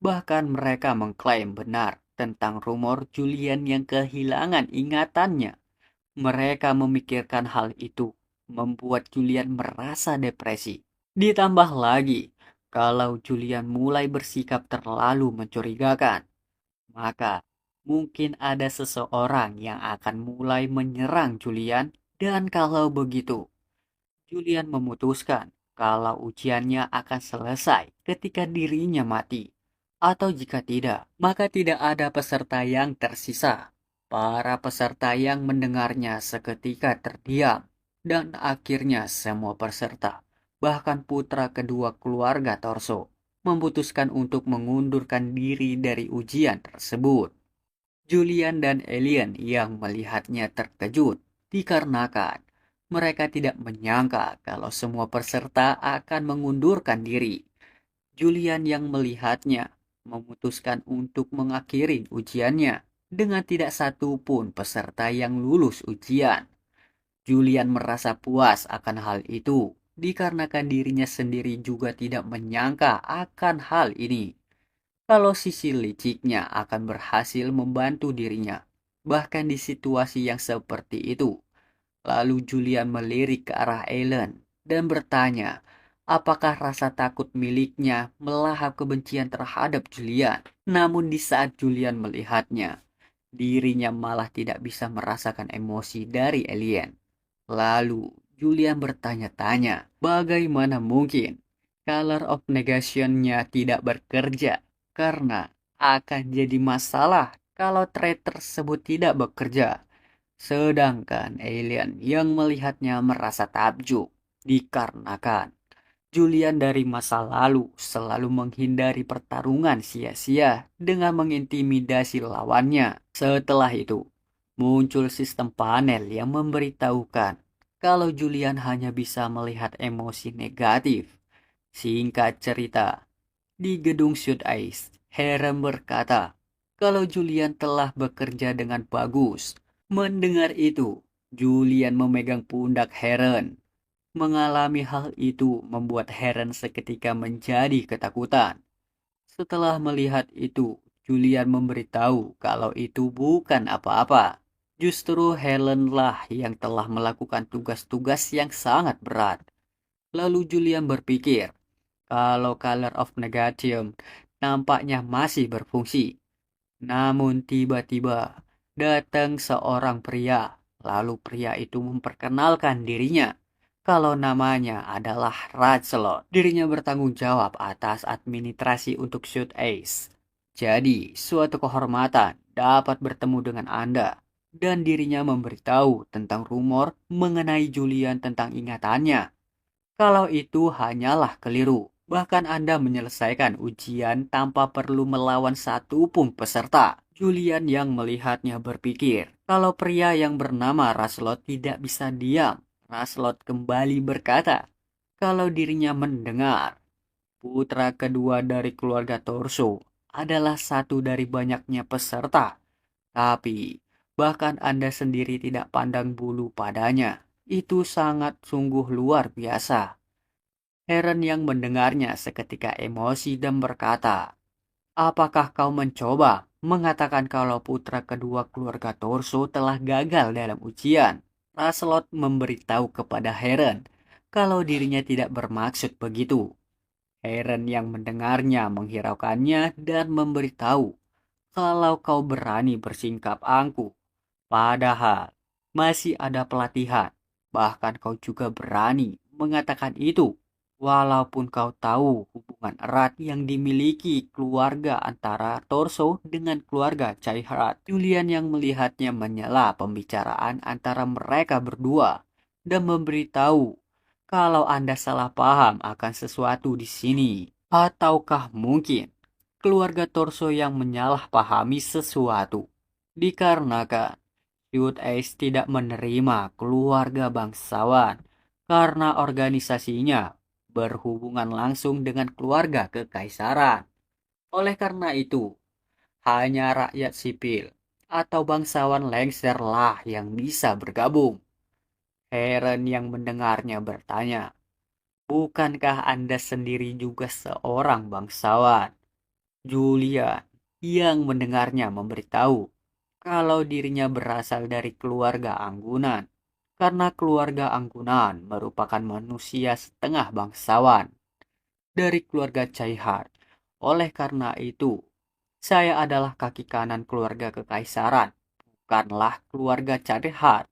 Bahkan mereka mengklaim benar tentang rumor Julian yang kehilangan ingatannya. Mereka memikirkan hal itu, membuat Julian merasa depresi. Ditambah lagi, kalau Julian mulai bersikap terlalu mencurigakan, maka mungkin ada seseorang yang akan mulai menyerang Julian, dan kalau begitu, Julian memutuskan kalau ujiannya akan selesai ketika dirinya mati. Atau jika tidak, maka tidak ada peserta yang tersisa. Para peserta yang mendengarnya seketika terdiam, dan akhirnya semua peserta, bahkan putra kedua keluarga Torso, memutuskan untuk mengundurkan diri dari ujian tersebut. Julian dan Alien yang melihatnya terkejut dikarenakan mereka tidak menyangka kalau semua peserta akan mengundurkan diri. Julian yang melihatnya memutuskan untuk mengakhiri ujiannya dengan tidak satu pun peserta yang lulus ujian. Julian merasa puas akan hal itu dikarenakan dirinya sendiri juga tidak menyangka akan hal ini. Kalau sisi liciknya akan berhasil membantu dirinya, bahkan di situasi yang seperti itu. Lalu Julian melirik ke arah Ellen dan bertanya, apakah rasa takut miliknya melahap kebencian terhadap Julian. Namun di saat Julian melihatnya, dirinya malah tidak bisa merasakan emosi dari alien. Lalu Julian bertanya-tanya, bagaimana mungkin color of negation-nya tidak bekerja? Karena akan jadi masalah kalau trait tersebut tidak bekerja. Sedangkan alien yang melihatnya merasa takjub dikarenakan Julian dari masa lalu selalu menghindari pertarungan sia-sia dengan mengintimidasi lawannya. Setelah itu, muncul sistem panel yang memberitahukan kalau Julian hanya bisa melihat emosi negatif. Singkat cerita, di gedung Shoot Ice, Harem berkata kalau Julian telah bekerja dengan bagus. Mendengar itu, Julian memegang pundak Heren. Mengalami hal itu membuat Heren seketika menjadi ketakutan. Setelah melihat itu, Julian memberitahu kalau itu bukan apa-apa. Justru Helenlah yang telah melakukan tugas-tugas yang sangat berat. Lalu Julian berpikir, kalau Color of Negatium nampaknya masih berfungsi. Namun tiba-tiba datang seorang pria, lalu pria itu memperkenalkan dirinya kalau namanya adalah Ratchelot. Dirinya bertanggung jawab atas administrasi untuk Shoot Ace. Jadi, suatu kehormatan dapat bertemu dengan Anda. Dan dirinya memberitahu tentang rumor mengenai Julian tentang ingatannya. Kalau itu hanyalah keliru, bahkan Anda menyelesaikan ujian tanpa perlu melawan satu pun peserta. Julian yang melihatnya berpikir, kalau pria yang bernama Raslot tidak bisa diam. Raslot kembali berkata, kalau dirinya mendengar, putra kedua dari keluarga Torso adalah satu dari banyaknya peserta. Tapi, bahkan Anda sendiri tidak pandang bulu padanya. Itu sangat sungguh luar biasa. Heren yang mendengarnya seketika emosi dan berkata, apakah kau mencoba mengatakan kalau putra kedua keluarga Torso telah gagal dalam ujian? Raslot memberitahu kepada Heren kalau dirinya tidak bermaksud begitu. Heren yang mendengarnya menghiraukannya dan memberitahu kalau kau berani bersingkap angkuh. Padahal masih ada pelatihan. Bahkan kau juga berani mengatakan itu. Walaupun kau tahu hubungan erat yang dimiliki keluarga antara Torso dengan keluarga Chaiharat. Julian yang melihatnya menyela pembicaraan antara mereka berdua dan memberitahu kalau Anda salah paham akan sesuatu di sini. Ataukah mungkin keluarga Torso yang menyalahpahami sesuatu? Dikarenakan Youth Ace tidak menerima keluarga bangsawan karena organisasinya berhubungan langsung dengan keluarga kekaisaran. Oleh karena itu, hanya rakyat sipil atau bangsawan lengserlah yang bisa bergabung. Heren yang mendengarnya bertanya, "Bukankah Anda sendiri juga seorang bangsawan?" Julian yang mendengarnya memberitahu kalau dirinya berasal dari keluarga anggunan, karena keluarga anggunan merupakan manusia setengah bangsawan dari keluarga Caihar. Oleh karena itu, saya adalah kaki kanan keluarga kekaisaran, bukanlah keluarga Caihar.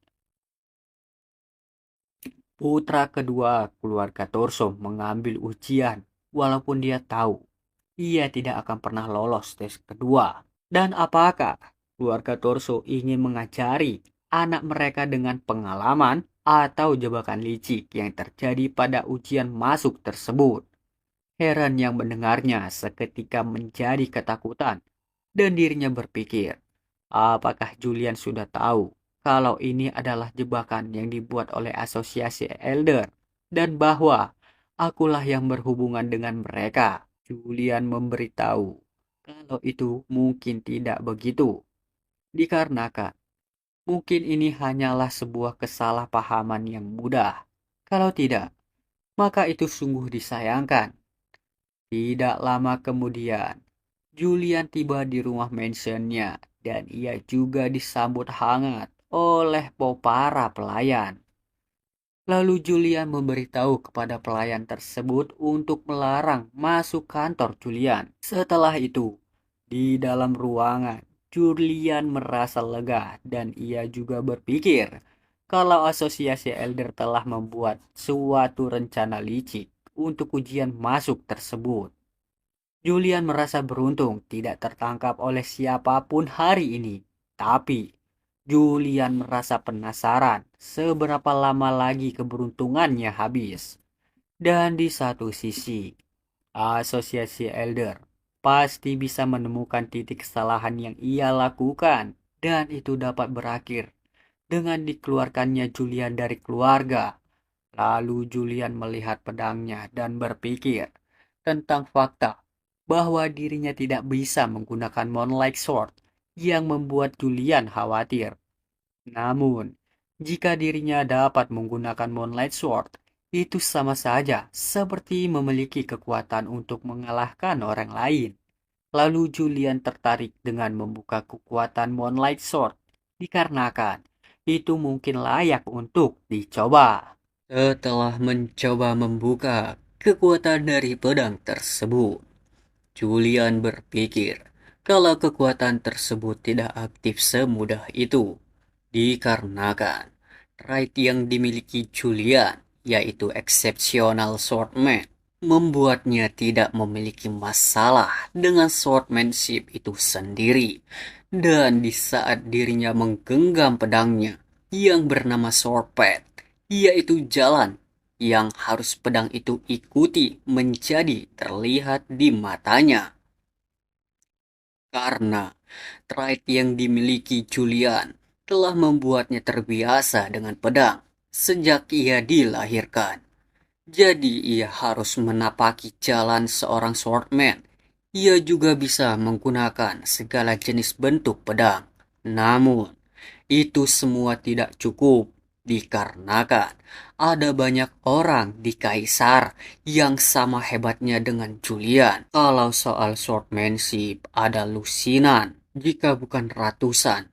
Putra kedua keluarga Torso mengambil ujian, walaupun dia tahu ia tidak akan pernah lolos tes kedua. Dan apakah keluarga Torso ingin mengajari anak mereka dengan pengalaman atau jebakan licik yang terjadi pada ujian masuk tersebut? Heran yang mendengarnya seketika menjadi ketakutan dan dirinya berpikir, apakah Julian sudah tahu kalau ini adalah jebakan yang dibuat oleh asosiasi Elder dan bahwa akulah yang berhubungan dengan mereka? Julian memberitahu kalau itu mungkin tidak begitu, dikarenakan mungkin ini hanyalah sebuah kesalahpahaman yang mudah. Kalau tidak, maka itu sungguh disayangkan. Tidak lama kemudian, Julian tiba di rumah mansionnya dan ia juga disambut hangat oleh para pelayan. Lalu Julian memberitahu kepada pelayan tersebut untuk melarang masuk kantor Julian. Setelah itu, di dalam ruangan, Julian merasa lega dan ia juga berpikir kalau asosiasi Elder telah membuat suatu rencana licik untuk ujian masuk tersebut. Julian merasa beruntung tidak tertangkap oleh siapapun hari ini. Tapi, Julian merasa penasaran seberapa lama lagi keberuntungannya habis. Dan di satu sisi, asosiasi Elder pasti bisa menemukan titik kesalahan yang ia lakukan. Dan itu dapat berakhir dengan dikeluarkannya Julian dari keluarga. Lalu Julian melihat pedangnya dan berpikir tentang fakta bahwa dirinya tidak bisa menggunakan Moonlight Sword yang membuat Julian khawatir. Namun, jika dirinya dapat menggunakan Moonlight Sword, itu sama saja seperti memiliki kekuatan untuk mengalahkan orang lain. Lalu Julian tertarik dengan membuka kekuatan Moonlight Sword dikarenakan itu mungkin layak untuk dicoba. Setelah mencoba membuka kekuatan dari pedang tersebut, Julian berpikir kalau kekuatan tersebut tidak aktif semudah itu, dikarenakan trait yang dimiliki Julian, yaitu exceptional swordman, membuatnya tidak memiliki masalah dengan swordmanship itu sendiri. Dan di saat dirinya menggenggam pedangnya yang bernama swordpad, yaitu jalan yang harus pedang itu ikuti menjadi terlihat di matanya. Karena trait yang dimiliki Julian telah membuatnya terbiasa dengan pedang sejak ia dilahirkan. Jadi ia harus menapaki jalan seorang swordman. Ia juga bisa menggunakan segala jenis bentuk pedang. Namun, itu semua tidak cukup dikarenakan ada banyak orang di Kaisar yang sama hebatnya dengan Julian. Kalau soal swordmanship ada lusinan jika bukan ratusan.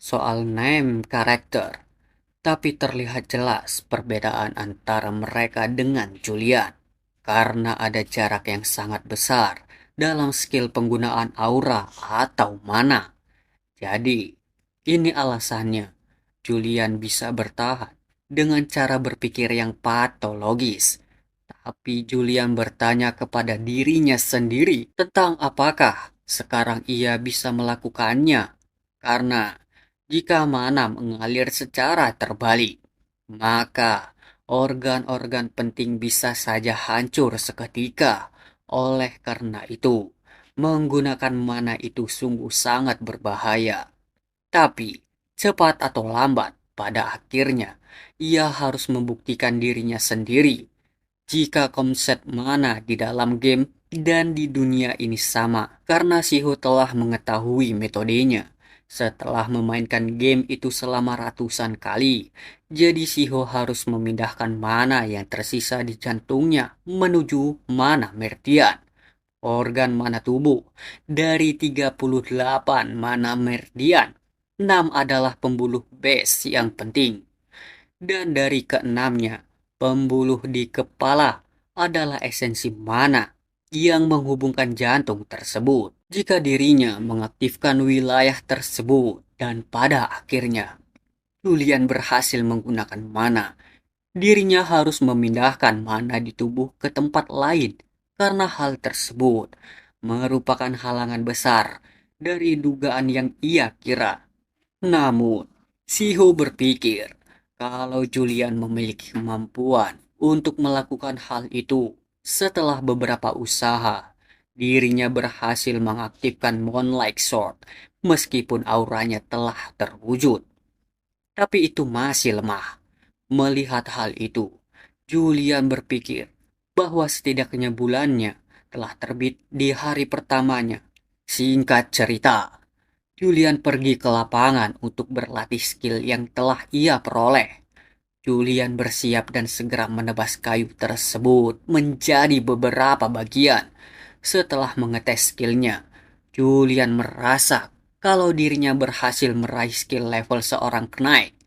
Soal name karakter, tapi terlihat jelas perbedaan antara mereka dengan Julian karena ada jarak yang sangat besar dalam skill penggunaan aura atau mana. Jadi, ini alasannya Julian bisa bertahan dengan cara berpikir yang patologis. Tapi Julian bertanya kepada dirinya sendiri tentang apakah sekarang ia bisa melakukannya. Karena jika mana mengalir secara terbalik, maka organ-organ penting bisa saja hancur seketika. Oleh karena itu, menggunakan mana itu sungguh sangat berbahaya. Tapi, cepat atau lambat, pada akhirnya, ia harus membuktikan dirinya sendiri. jika konsep mana di dalam game dan di dunia ini sama, karena Shiho telah mengetahui metodenya. Setelah memainkan game itu selama ratusan kali, jadi Shiho harus memindahkan mana yang tersisa di jantungnya menuju mana meridian, organ mana tubuh. Dari 38 mana meridian, 6 adalah pembuluh base yang penting. Dan dari keenamnya, pembuluh di kepala adalah esensi mana yang menghubungkan jantung tersebut. Jika dirinya mengaktifkan wilayah tersebut dan pada akhirnya Julian berhasil menggunakan mana, dirinya harus memindahkan mana di tubuh ke tempat lain karena hal tersebut merupakan halangan besar dari dugaan yang ia kira. Namun, Siho berpikir kalau Julian memiliki kemampuan untuk melakukan hal itu. Setelah beberapa usaha, dirinya berhasil mengaktifkan Moonlight Sword meskipun auranya telah terwujud. Tapi itu masih lemah. Melihat hal itu, Julian berpikir bahwa setidaknya bulannya telah terbit di hari pertamanya. Singkat cerita, Julian pergi ke lapangan untuk berlatih skill yang telah ia peroleh. Julian bersiap dan segera menebas kayu tersebut menjadi beberapa bagian. Setelah mengetes skillnya, Julian merasa kalau dirinya berhasil meraih skill level seorang knight.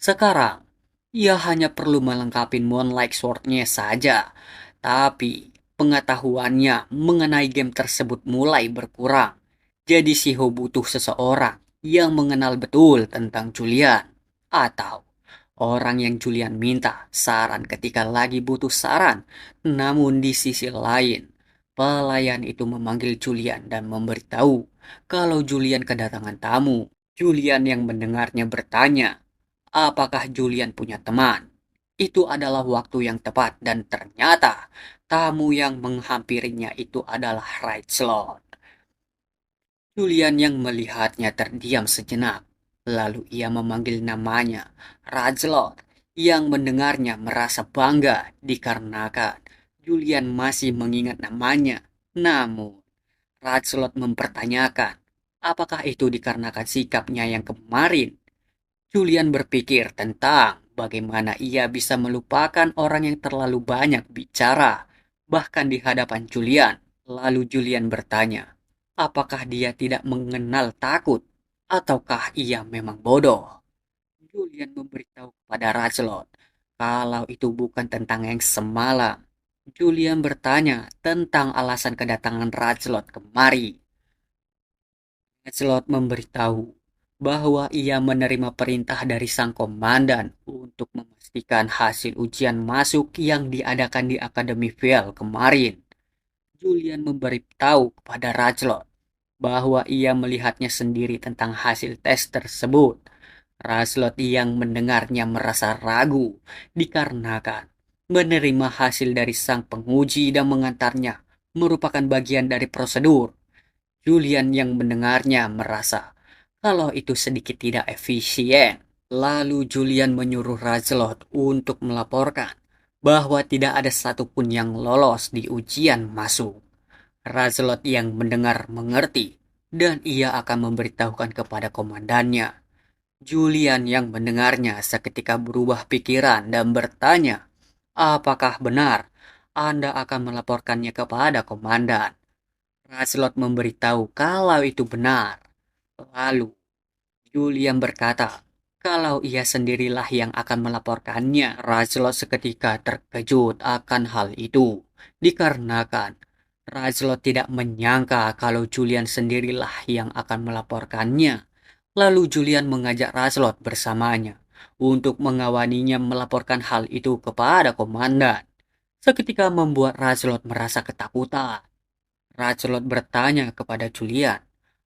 Sekarang, ia hanya perlu melengkapi Moonlight Sword-nya saja. Tapi, pengetahuannya mengenai game tersebut mulai berkurang. Jadi Shiho butuh seseorang yang mengenal betul tentang Julian. Atau orang yang Julian minta saran ketika lagi butuh saran. Namun di sisi lain, pelayan itu memanggil Julian dan memberitahu kalau Julian kedatangan tamu. Julian yang mendengarnya bertanya, apakah Julian punya teman? Itu adalah waktu yang tepat dan ternyata tamu yang menghampirinya itu adalah Slot. Julian yang melihatnya terdiam sejenak. Lalu ia memanggil namanya, Slot, yang mendengarnya merasa bangga dikarenakan Julian masih mengingat namanya. Namun, Slot mempertanyakan, apakah itu dikarenakan sikapnya yang kemarin. Julian berpikir tentang bagaimana ia bisa melupakan orang yang terlalu banyak bicara, bahkan di hadapan Julian. Lalu Julian bertanya, apakah dia tidak mengenal takut, ataukah ia memang bodoh? Julian memberitahu kepada Rachelot kalau itu bukan tentang yang semalam. Julian bertanya tentang alasan kedatangan Rachelot kemari. Lancelot memberitahu bahwa ia menerima perintah dari sang komandan untuk memastikan hasil ujian masuk yang diadakan di Akademi Veil kemarin. Julian memberitahu kepada Lancelot bahwa ia melihatnya sendiri tentang hasil tes tersebut. Lancelot yang mendengarnya merasa ragu dikarenakan menerima hasil dari sang penguji dan mengantarnya merupakan bagian dari prosedur. Julian yang mendengarnya merasa kalau itu sedikit tidak efisien. Lalu Julian menyuruh Lancelot untuk melaporkan bahwa tidak ada satupun yang lolos di ujian masuk. Lancelot yang mendengar mengerti dan ia akan memberitahukan kepada komandannya. Julian yang mendengarnya seketika berubah pikiran dan bertanya, apakah benar Anda akan melaporkannya kepada komandan? Lancelot memberitahu kalau itu benar. Lalu, Julian berkata kalau ia sendirilah yang akan melaporkannya. Lancelot seketika terkejut akan hal itu. Dikarenakan Lancelot tidak menyangka kalau Julian sendirilah yang akan melaporkannya. Lalu Julian mengajak Lancelot bersamanya untuk mengawaninya melaporkan hal itu kepada komandan. Seketika membuat Lancelot merasa ketakutan. Lancelot bertanya kepada Julian,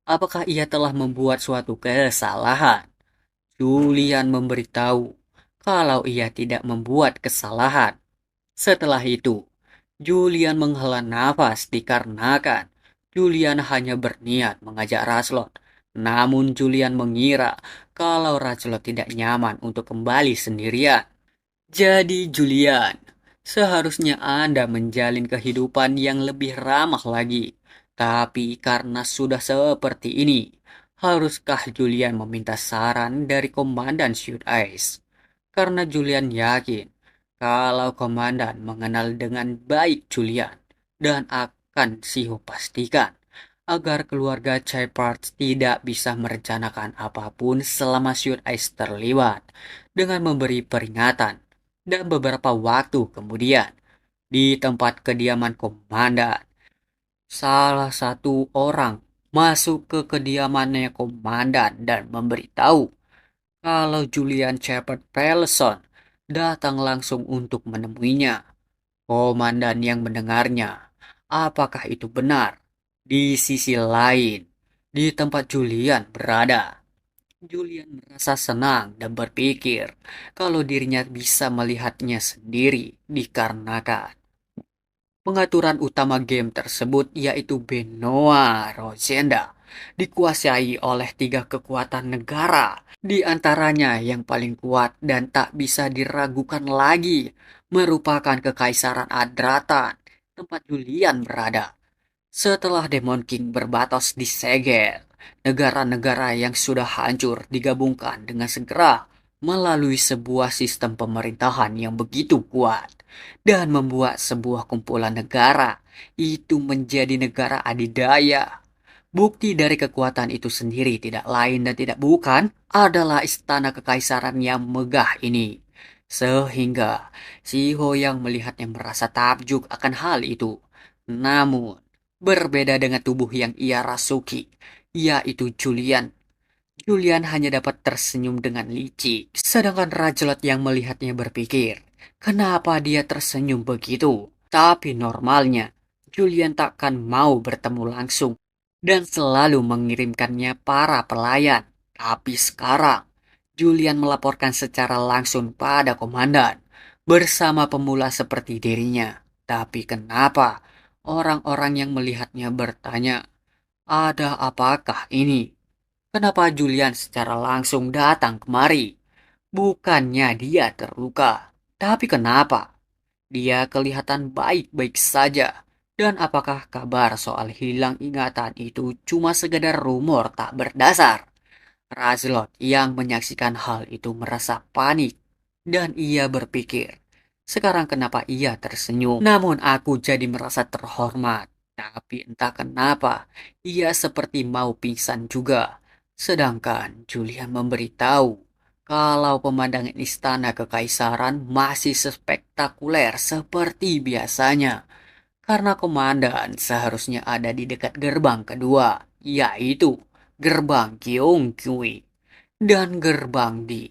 apakah ia telah membuat suatu kesalahan. Julian memberitahu kalau ia tidak membuat kesalahan. Setelah itu, Julian menghela nafas dikarenakan Julian hanya berniat mengajak Lancelot. Namun Julian mengira kalau Lancelot tidak nyaman untuk kembali sendirian. Jadi Julian Seharusnya Anda menjalin kehidupan yang lebih ramah lagi. Tapi karena sudah seperti ini, haruskah Julian meminta saran dari Komandan Shoot Ice? Karena Julian yakin kalau Komandan mengenal dengan baik Julian dan akan Siho pastikan agar keluarga Shepard tidak bisa merencanakan apapun selama Shoot Ice terlibat dengan memberi peringatan. Dan beberapa waktu kemudian, di tempat kediaman komandan, salah satu orang masuk ke kediamannya komandan dan memberitahu kalau Julian Shepard Pelson datang langsung untuk menemuinya. Komandan yang mendengarnya, apakah itu benar? Di sisi lain, di tempat Julian berada, Julian merasa senang dan berpikir kalau dirinya bisa melihatnya sendiri dikarenakan pengaturan utama game tersebut yaitu Benoa Rosenda dikuasai oleh tiga kekuatan negara. Di antaranya yang paling kuat dan tak bisa diragukan lagi merupakan Kekaisaran Adratan, tempat Julian berada. Setelah Demon King berbatas disegel, negara-negara yang sudah hancur digabungkan dengan segera melalui sebuah sistem pemerintahan yang begitu kuat dan membuat sebuah kumpulan negara itu menjadi negara adidaya. Bukti dari kekuatan itu sendiri tidak lain dan tidak bukan adalah istana kekaisaran yang megah ini. Sehingga si Ho yang melihatnya merasa takjub akan hal itu. Namun, berbeda dengan tubuh yang ia rasuki, yaitu Julian. Julian hanya dapat tersenyum dengan licik, sedangkan Rajlot yang melihatnya berpikir, kenapa dia tersenyum begitu? Tapi normalnya, Julian takkan mau bertemu langsung dan selalu mengirimkannya para pelayan. Tapi sekarang, Julian melaporkan secara langsung pada komandan bersama pemula seperti dirinya. Tapi kenapa orang-orang yang melihatnya bertanya, ada apakah ini? Kenapa Julian secara langsung datang kemari? Bukannya dia terluka, tapi kenapa? Dia kelihatan baik-baik saja. Dan apakah kabar soal hilang ingatan itu cuma sekedar rumor tak berdasar? Razlot yang menyaksikan hal itu merasa panik. Dan ia berpikir, sekarang kenapa ia tersenyum? Namun aku jadi merasa terhormat. Tapi entah kenapa, ia seperti mau pingsan juga. Sedangkan Julian memberitahu kalau pemandangan istana kekaisaran masih spektakuler seperti biasanya. Karena komandan seharusnya ada di dekat gerbang kedua, yaitu gerbang Gyeonggi. Dan gerbang di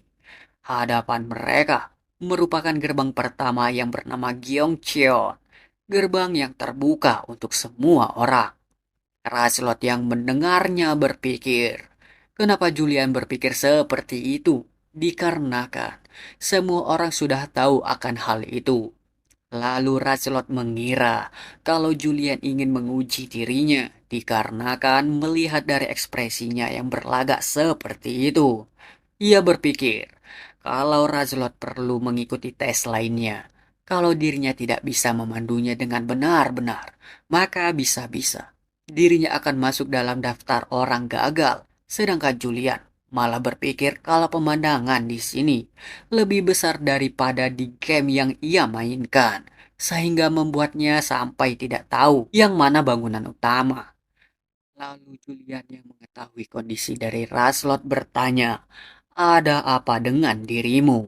hadapan mereka merupakan gerbang pertama yang bernama Gyeongcheon. Gerbang yang terbuka untuk semua orang. Raslot yang mendengarnya berpikir, kenapa Julian berpikir seperti itu? Dikarenakan semua orang sudah tahu akan hal itu. Lalu Raslot mengira kalau Julian ingin menguji dirinya dikarenakan melihat dari ekspresinya yang berlagak seperti itu. Ia berpikir kalau Raslot perlu mengikuti tes lainnya. Kalau dirinya tidak bisa memandunya dengan benar-benar, maka bisa-bisa dirinya akan masuk dalam daftar orang gagal. Sedangkan Julian malah berpikir kalau pemandangan di sini lebih besar daripada di game yang ia mainkan, sehingga membuatnya sampai tidak tahu yang mana bangunan utama. Lalu Julian yang mengetahui kondisi dari Raslot bertanya, ada apa dengan dirimu?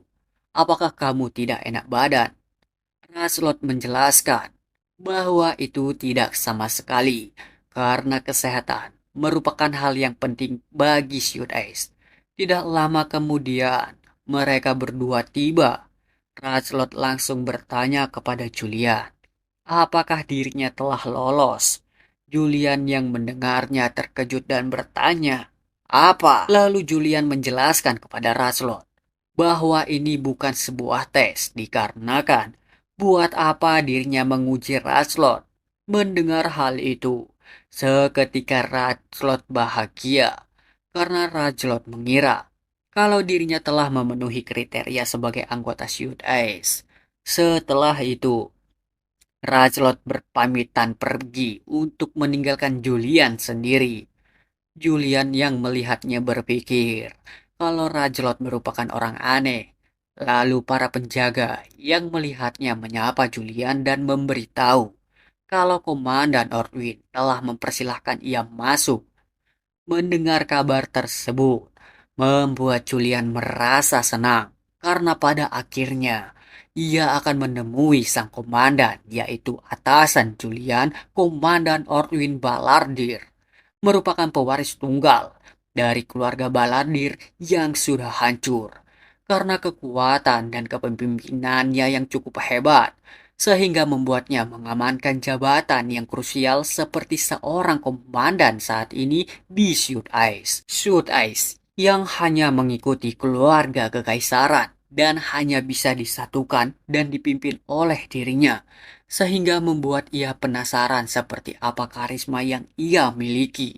Apakah kamu tidak enak badan? Raslot menjelaskan bahwa itu tidak sama sekali karena kesehatan merupakan hal yang penting bagi Shoot Ace. Tidak lama kemudian mereka berdua tiba. Raslot langsung bertanya kepada Julian, apakah dirinya telah lolos? Julian yang mendengarnya terkejut dan bertanya, apa? Lalu Julian menjelaskan kepada Raslot bahwa ini bukan sebuah tes dikarenakan buat apa dirinya menguji Raslot. Mendengar hal itu, seketika Raslot bahagia karena Raslot mengira kalau dirinya telah memenuhi kriteria sebagai anggota Shoot Ace. Setelah itu, Rajlot berpamitan pergi untuk meninggalkan Julian sendiri. Julian yang melihatnya berpikir kalau Rajlot merupakan orang aneh. Lalu para penjaga yang melihatnya menyapa Julian dan memberitahu kalau Komandan Orwin telah mempersilahkan ia masuk. Mendengar kabar tersebut membuat Julian merasa senang karena pada akhirnya ia akan menemui sang komandan, yaitu atasan Julian, Komandan Orwin Balardir, merupakan pewaris tunggal dari keluarga Balardir yang sudah hancur karena kekuatan dan kepemimpinannya yang cukup hebat, sehingga membuatnya mengamankan jabatan yang krusial seperti seorang komandan saat ini di Shoot Ice. Shoot Ice yang hanya mengikuti keluarga kekaisaran dan hanya bisa disatukan dan dipimpin oleh dirinya, sehingga membuat ia penasaran seperti apa karisma yang ia miliki.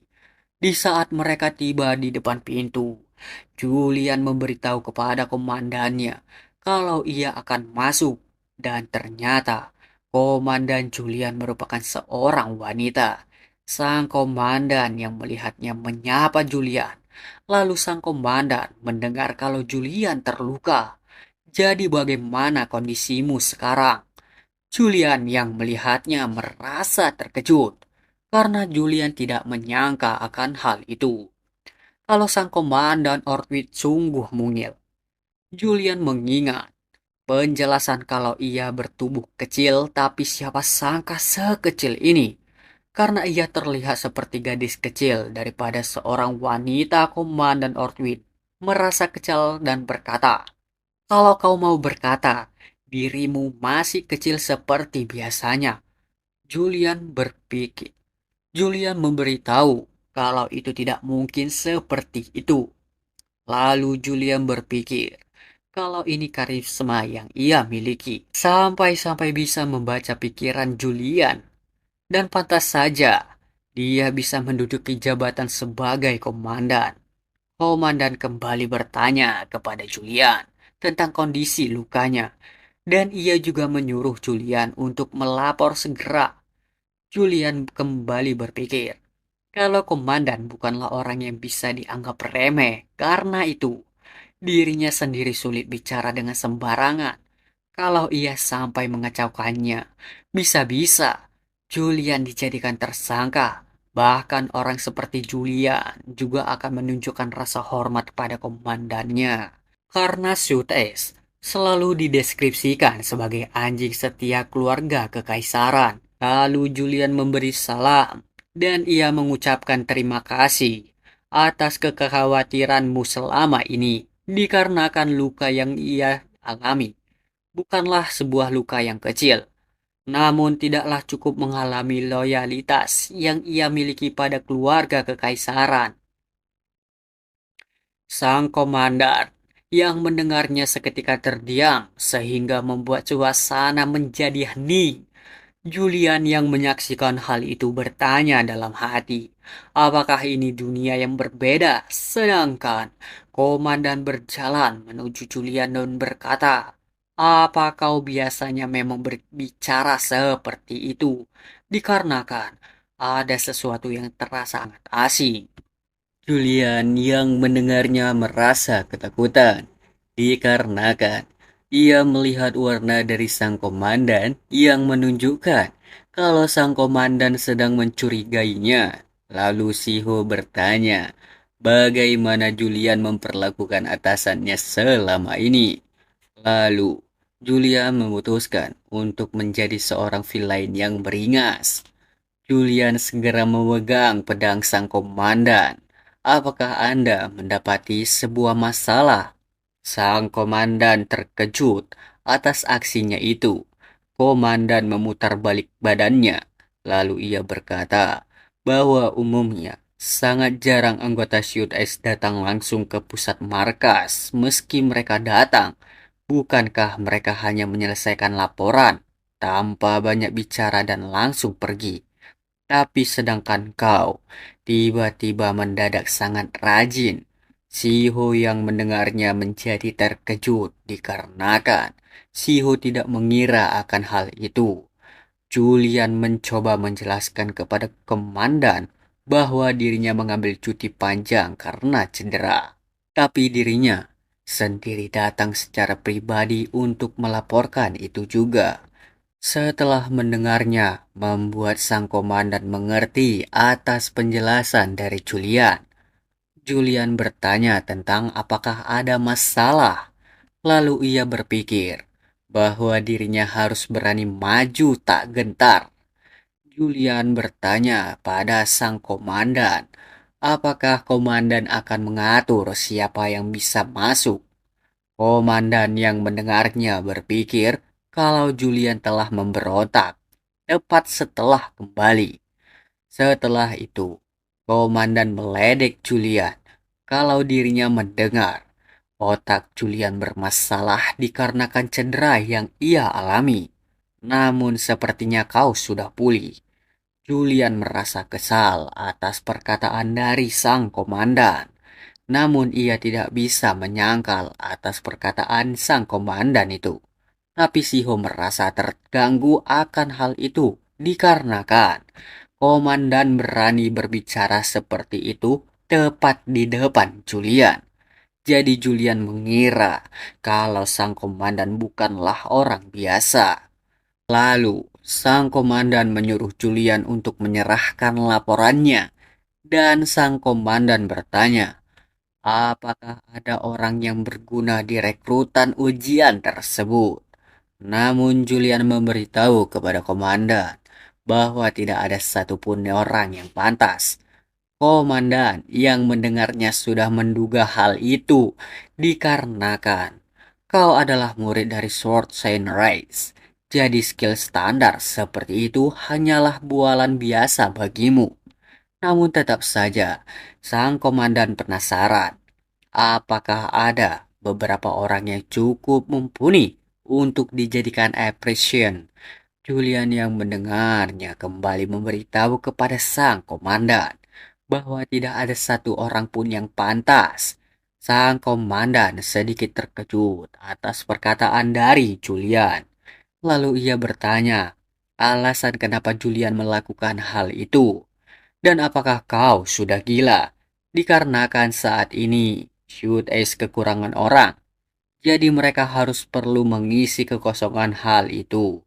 Di saat mereka tiba di depan pintu, Julian memberitahu kepada komandannya kalau ia akan masuk, dan ternyata Komandan Julian merupakan seorang wanita. Sang komandan yang melihatnya menyapa Julian. Lalu sang komandan mendengar kalau Julian terluka. Jadi bagaimana kondisimu sekarang? Julian yang melihatnya merasa terkejut karena Julian tidak menyangka akan hal itu. Kalau sang komandan Ortwit sungguh mungil. Julian mengingat penjelasan kalau ia bertubuh kecil, tapi siapa sangka sekecil ini. Karena ia terlihat seperti gadis kecil daripada seorang wanita. Komandan Ortwit merasa kecil dan berkata, kalau kau mau berkata, dirimu masih kecil seperti biasanya. Julian berpikir. Julian memberitahu kalau itu tidak mungkin seperti itu. Lalu Julian berpikir kalau ini karisma yang ia miliki. Sampai-sampai bisa membaca pikiran Julian. Dan pantas saja dia bisa menduduki jabatan sebagai komandan. Komandan kembali bertanya kepada Julian tentang kondisi lukanya. Dan ia juga menyuruh Julian untuk melapor segera. Julian kembali berpikir kalau komandan bukanlah orang yang bisa dianggap remeh. Karena itu, dirinya sendiri sulit bicara dengan sembarangan. Kalau ia sampai mengacaukannya, bisa-bisa Julian dijadikan tersangka. Bahkan orang seperti Julian juga akan menunjukkan rasa hormat pada komandannya. Karena Sutes selalu dideskripsikan sebagai anjing setia keluarga kekaisaran. Lalu Julian memberi salam dan ia mengucapkan terima kasih atas kekhawatiranmu selama ini dikarenakan luka yang ia alami. Bukanlah sebuah luka yang kecil, namun tidaklah cukup mengalami loyalitas yang ia miliki pada keluarga kekaisaran. Sang komandan yang mendengarnya seketika terdiam sehingga membuat suasana menjadi hening. Julian yang menyaksikan hal itu bertanya dalam hati, apakah ini dunia yang berbeda? Sedangkan komandan berjalan menuju Julian dan berkata, apa kau biasanya memang berbicara seperti itu? Dikarenakan ada sesuatu yang terasa sangat asing. Julian yang mendengarnya merasa ketakutan, dikarenakan ia melihat warna dari sang komandan yang menunjukkan kalau sang komandan sedang mencurigainya. Lalu Siho bertanya, bagaimana Julian memperlakukan atasannya selama ini. Lalu, Julian memutuskan untuk menjadi seorang villain yang beringas. Julian segera memegang pedang sang komandan. Apakah Anda mendapati sebuah masalah? Sang komandan terkejut atas aksinya itu. Komandan memutar balik badannya. Lalu ia berkata bahwa umumnya sangat jarang anggota Shoot Ice datang langsung ke pusat markas. Meski mereka datang, bukankah mereka hanya menyelesaikan laporan tanpa banyak bicara dan langsung pergi? Tapi sedangkan kau tiba-tiba mendadak sangat rajin. Siho yang mendengarnya menjadi terkejut dikarenakan Siho tidak mengira akan hal itu. Julian mencoba menjelaskan kepada komandan bahwa dirinya mengambil cuti panjang karena cedera. Tapi dirinya sendiri datang secara pribadi untuk melaporkan itu juga. Setelah mendengarnya, membuat sang komandan mengerti atas penjelasan dari Julian. Julian bertanya tentang apakah ada masalah. Lalu ia berpikir bahwa dirinya harus berani maju tak gentar. Julian bertanya pada sang komandan, apakah komandan akan mengatur siapa yang bisa masuk. Komandan yang mendengarnya berpikir kalau Julian telah memberontak tepat setelah kembali. Setelah itu, komandan meledek Julian kalau dirinya mendengar otak Julian bermasalah dikarenakan cedera yang ia alami. Namun sepertinya kau sudah pulih. Julian merasa kesal atas perkataan dari sang komandan. Namun ia tidak bisa menyangkal atas perkataan sang komandan itu. Tapi Siho merasa terganggu akan hal itu dikarenakan komandan berani berbicara seperti itu tepat di depan Julian. Jadi Julian mengira kalau sang komandan bukanlah orang biasa. Lalu sang komandan menyuruh Julian untuk menyerahkan laporannya. Dan sang komandan bertanya, apakah ada orang yang berguna di rekrutan ujian tersebut? Namun Julian memberitahu kepada komandan bahwa tidak ada satupun orang yang pantas. Komandan yang mendengarnya sudah menduga hal itu dikarenakan kau adalah murid dari Sword Saint Race. Jadi skill standar seperti itu hanyalah bualan biasa bagimu. Namun tetap saja, sang komandan penasaran. Apakah ada beberapa orang yang cukup mumpuni untuk dijadikan appreciation? Julian yang mendengarnya kembali memberitahu kepada sang komandan bahwa tidak ada satu orang pun yang pantas. Sang komandan sedikit terkejut atas perkataan dari Julian. Lalu ia bertanya, alasan kenapa Julian melakukan hal itu. Dan apakah kau sudah gila? Dikarenakan saat ini Shoot Ace kekurangan orang. Jadi mereka harus perlu mengisi kekosongan hal itu.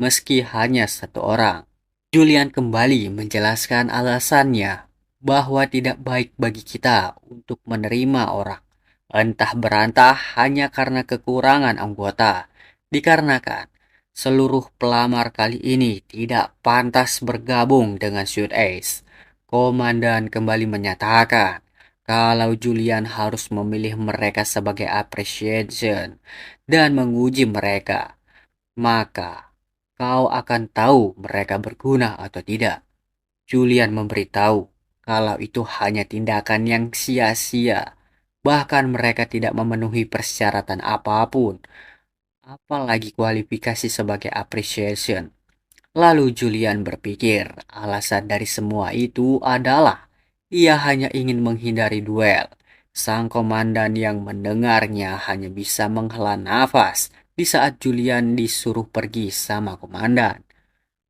Meski hanya satu orang. Julian kembali menjelaskan alasannya bahwa tidak baik bagi kita untuk menerima orang. Entah berantah hanya karena kekurangan anggota. Dikarenakan seluruh pelamar kali ini tidak pantas bergabung dengan Shoot Ace. Komandan kembali menyatakan kalau Julian harus memilih mereka sebagai appreciation dan menguji mereka, maka kau akan tahu mereka berguna atau tidak. Julian memberitahu kalau itu hanya tindakan yang sia-sia. Bahkan mereka tidak memenuhi persyaratan apapun, apalagi kualifikasi sebagai appreciation. Lalu Julian berpikir alasan dari semua itu adalah ia hanya ingin menghindari duel. Sang komandan yang mendengarnya hanya bisa menghela nafas di saat Julian disuruh pergi sama komandan.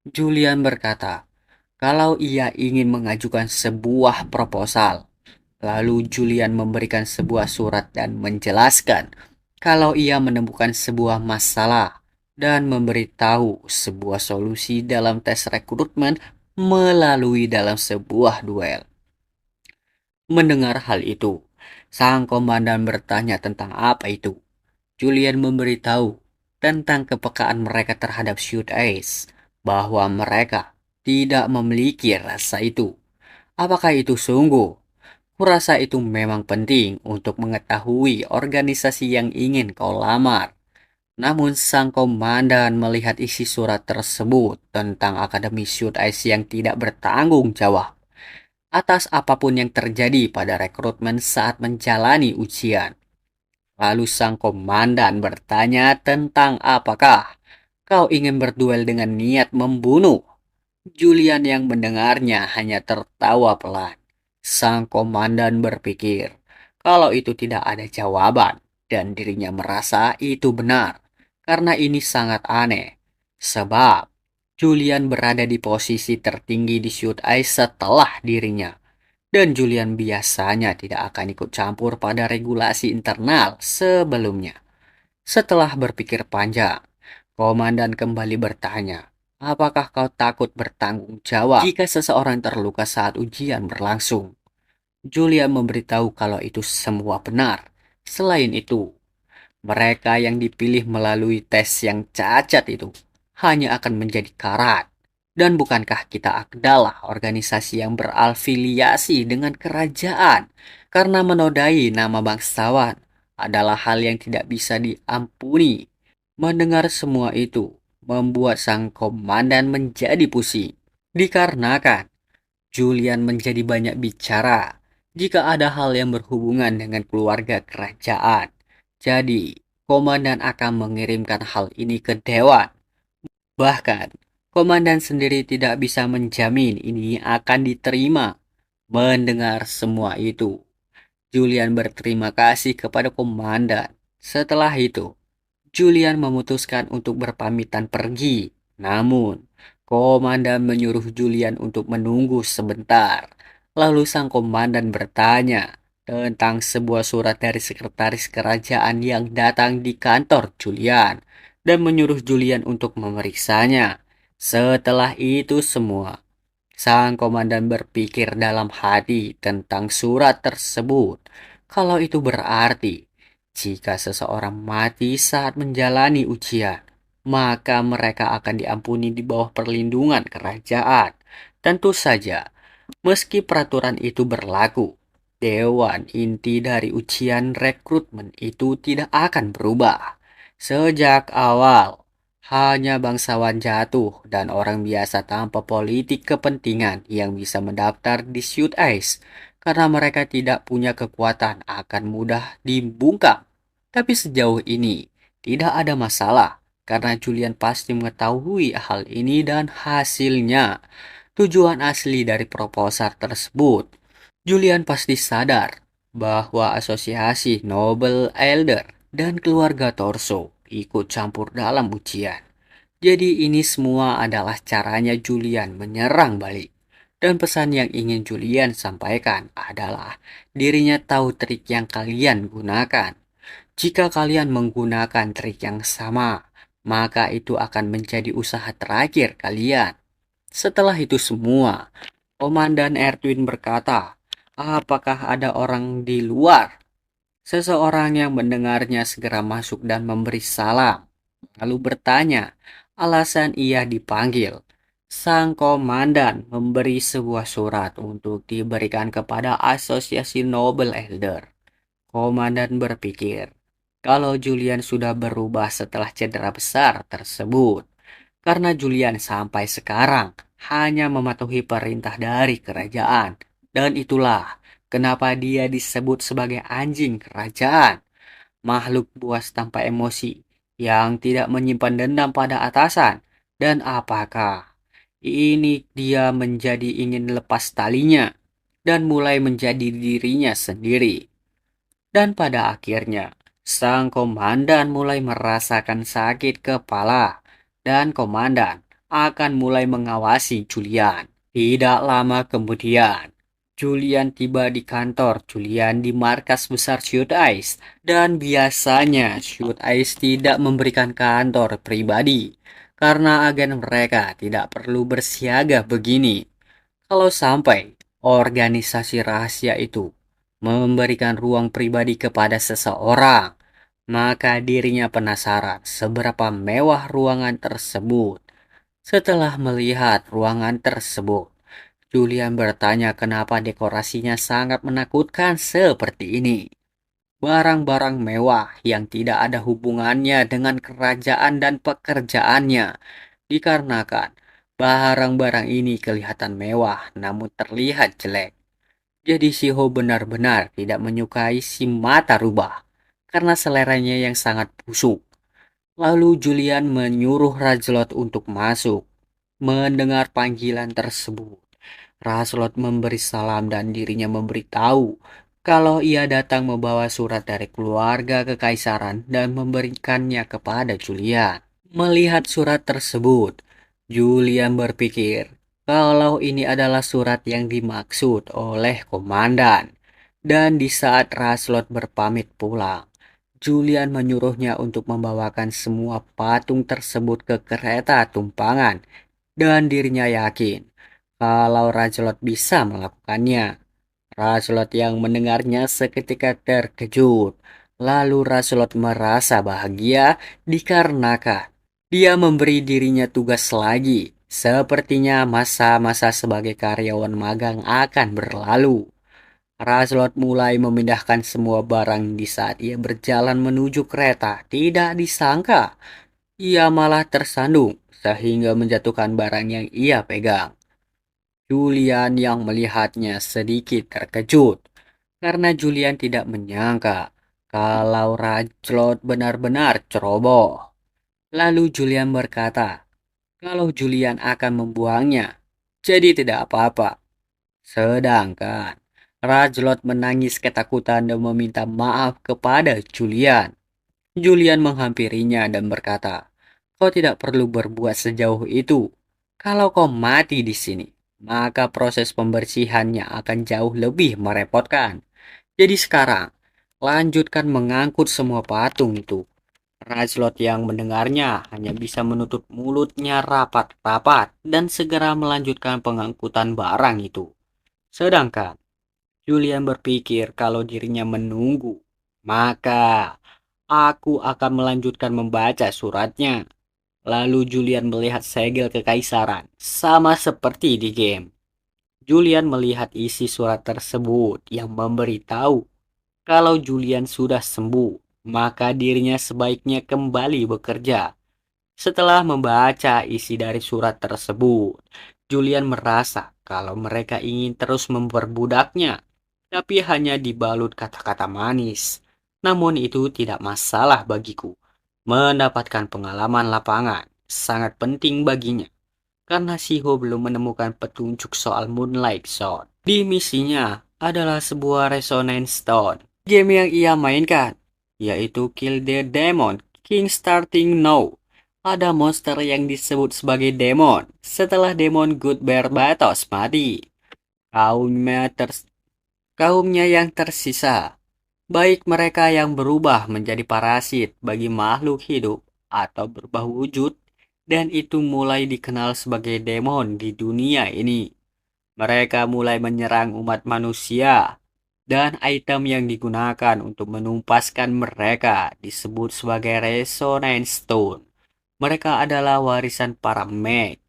Julian berkata kalau ia ingin mengajukan sebuah proposal. Lalu Julian memberikan sebuah surat dan menjelaskan kalau ia menemukan sebuah masalah dan memberitahu sebuah solusi dalam tes rekrutmen melalui dalam sebuah duel. Mendengar hal itu, sang komandan bertanya tentang apa itu. Julian memberitahu tentang kepekaan mereka terhadap Shoot Ace, bahwa mereka tidak memiliki rasa itu. Apakah itu sungguh? Kurasa itu memang penting untuk mengetahui organisasi yang ingin kau lamar. Namun sang komandan melihat isi surat tersebut tentang Akademi Shoot Ice yang tidak bertanggung jawab atas apapun yang terjadi pada rekrutmen saat menjalani ujian. Lalu sang komandan bertanya tentang apakah kau ingin berduel dengan niat membunuh. Julian yang mendengarnya hanya tertawa pelan. Sang komandan berpikir kalau itu tidak ada jawaban dan dirinya merasa itu benar. Karena ini sangat aneh. Sebab Julian berada di posisi tertinggi di Shoot Ice setelah dirinya. Dan Julian biasanya tidak akan ikut campur pada regulasi internal sebelumnya. Setelah berpikir panjang, komandan kembali bertanya, apakah kau takut bertanggung jawab jika seseorang terluka saat ujian berlangsung? Julian memberitahu kalau itu semua benar. Selain itu, mereka yang dipilih melalui tes yang cacat itu hanya akan menjadi karat. Dan bukankah kita adalah organisasi yang berafiliasi dengan kerajaan? Karena menodai nama bangsawan adalah hal yang tidak bisa diampuni. Mendengar semua itu membuat sang komandan menjadi pusing. Dikarenakan Julian menjadi banyak bicara jika ada hal yang berhubungan dengan keluarga kerajaan. Jadi, komandan akan mengirimkan hal ini ke dewan. Bahkan, komandan sendiri tidak bisa menjamin ini akan diterima. Mendengar semua itu, Julian berterima kasih kepada komandan. Setelah itu, Julian memutuskan untuk berpamitan pergi. Namun, komandan menyuruh Julian untuk menunggu sebentar. Lalu sang komandan bertanya tentang sebuah surat dari sekretaris kerajaan yang datang di kantor Julian dan menyuruh Julian untuk memeriksanya. Setelah itu semua, sang komandan berpikir dalam hati tentang surat tersebut. Kalau itu berarti jika seseorang mati saat menjalani ujian, maka mereka akan diampuni di bawah perlindungan kerajaan. Tentu saja, meski peraturan itu berlaku, dewan inti dari ujian rekrutmen itu tidak akan berubah. Sejak awal, hanya bangsawan jatuh dan orang biasa tanpa politik kepentingan yang bisa mendaftar di Shoot Ice karena mereka tidak punya kekuatan akan mudah dibungkam. Tapi sejauh ini tidak ada masalah karena Julian pasti mengetahui hal ini dan hasilnya. Tujuan asli dari proposal tersebut. Julian pasti sadar bahwa asosiasi Noble Elder dan keluarga Torso ikut campur dalam ujian. Jadi ini semua adalah caranya Julian menyerang balik. Dan pesan yang ingin Julian sampaikan adalah dirinya tahu trik yang kalian gunakan. Jika kalian menggunakan trik yang sama, maka itu akan menjadi usaha terakhir kalian. Setelah itu semua, Komandan Erwin berkata, apakah ada orang di luar? Seseorang yang mendengarnya segera masuk dan memberi salam, lalu bertanya alasan ia dipanggil. Sang komandan memberi sebuah surat untuk diberikan kepada Asosiasi Noble Elder. Komandan berpikir, kalau Julian sudah berubah setelah cedera besar tersebut, karena Julian sampai sekarang hanya mematuhi perintah dari kerajaan. Dan itulah kenapa dia disebut sebagai anjing kerajaan. Makhluk buas tanpa emosi yang tidak menyimpan dendam pada atasan. Dan apakah ini dia menjadi ingin lepas talinya dan mulai menjadi dirinya sendiri. Dan pada akhirnya, sang komandan mulai merasakan sakit kepala dan komandan akan mulai mengawasi Julian. Tidak lama kemudian, Julian tiba di kantor Julian di markas besar Shoot Ice. Dan biasanya Shoot Ice tidak memberikan kantor pribadi karena agen mereka tidak perlu bersiaga begini. Kalau sampai organisasi rahasia itu memberikan ruang pribadi kepada seseorang, maka dirinya penasaran seberapa mewah ruangan tersebut. Setelah melihat ruangan tersebut, Julian bertanya kenapa dekorasinya sangat menakutkan seperti ini. Barang-barang mewah yang tidak ada hubungannya dengan kerajaan dan pekerjaannya, dikarenakan barang-barang ini kelihatan mewah namun terlihat jelek. Jadi Shiho benar-benar tidak menyukai si mata rubah karena seleranya yang sangat busuk. Lalu Julian menyuruh Rajlot untuk masuk. Mendengar panggilan tersebut, Rajlot memberi salam dan dirinya memberitahu kalau ia datang membawa surat dari keluarga kekaisaran dan memberikannya kepada Julian. Melihat surat tersebut, Julian berpikir kalau ini adalah surat yang dimaksud oleh komandan. Dan di saat Raslot berpamit pulang, Julian menyuruhnya untuk membawakan semua patung tersebut ke kereta tumpangan dan dirinya yakin kalau Raslot bisa melakukannya. Rasulot yang mendengarnya seketika terkejut. Lalu Rasulot merasa bahagia dikarenakan dia memberi dirinya tugas lagi. Sepertinya masa-masa sebagai karyawan magang akan berlalu. Rasulot mulai memindahkan semua barang di saat ia berjalan menuju kereta. Tidak disangka, ia malah tersandung sehingga menjatuhkan barang yang ia pegang. Julian yang melihatnya sedikit terkejut karena Julian tidak menyangka kalau Rajlot benar-benar ceroboh. Lalu Julian berkata kalau Julian akan membuangnya, jadi tidak apa-apa. Sedangkan Rajlot menangis ketakutan dan meminta maaf kepada Julian. Julian menghampirinya dan berkata, "Kau tidak perlu berbuat sejauh itu. Kalau kau mati di sini, maka proses pembersihannya akan jauh lebih merepotkan. Jadi sekarang, lanjutkan mengangkut semua patung itu." Rajlot yang mendengarnya hanya bisa menutup mulutnya rapat-rapat dan segera melanjutkan pengangkutan barang itu. Sedangkan Julian berpikir kalau dirinya menunggu, maka aku akan melanjutkan membaca suratnya. Lalu Julian melihat segel kekaisaran, sama seperti di game. Julian melihat isi surat tersebut yang memberitahu kalau Julian sudah sembuh, maka dirinya sebaiknya kembali bekerja. Setelah membaca isi dari surat tersebut, Julian merasa kalau mereka ingin terus memperbudaknya, tapi hanya dibalut kata-kata manis. Namun itu tidak masalah bagiku. Mendapatkan pengalaman lapangan sangat penting baginya, karena Shiho belum menemukan petunjuk soal Moonlight Sword. Di misinya adalah sebuah Resonance Stone. Game yang ia mainkan, yaitu Kill the Demon King starting now. Ada monster yang disebut sebagai demon. Setelah demon Good Bear Batos mati, kaumnya, kaumnya yang tersisa, baik mereka yang berubah menjadi parasit bagi makhluk hidup atau berubah wujud, dan itu mulai dikenal sebagai demon di dunia ini. Mereka mulai menyerang umat manusia, dan item yang digunakan untuk menumpaskan mereka disebut sebagai Resonance Stone. Mereka adalah warisan para mage.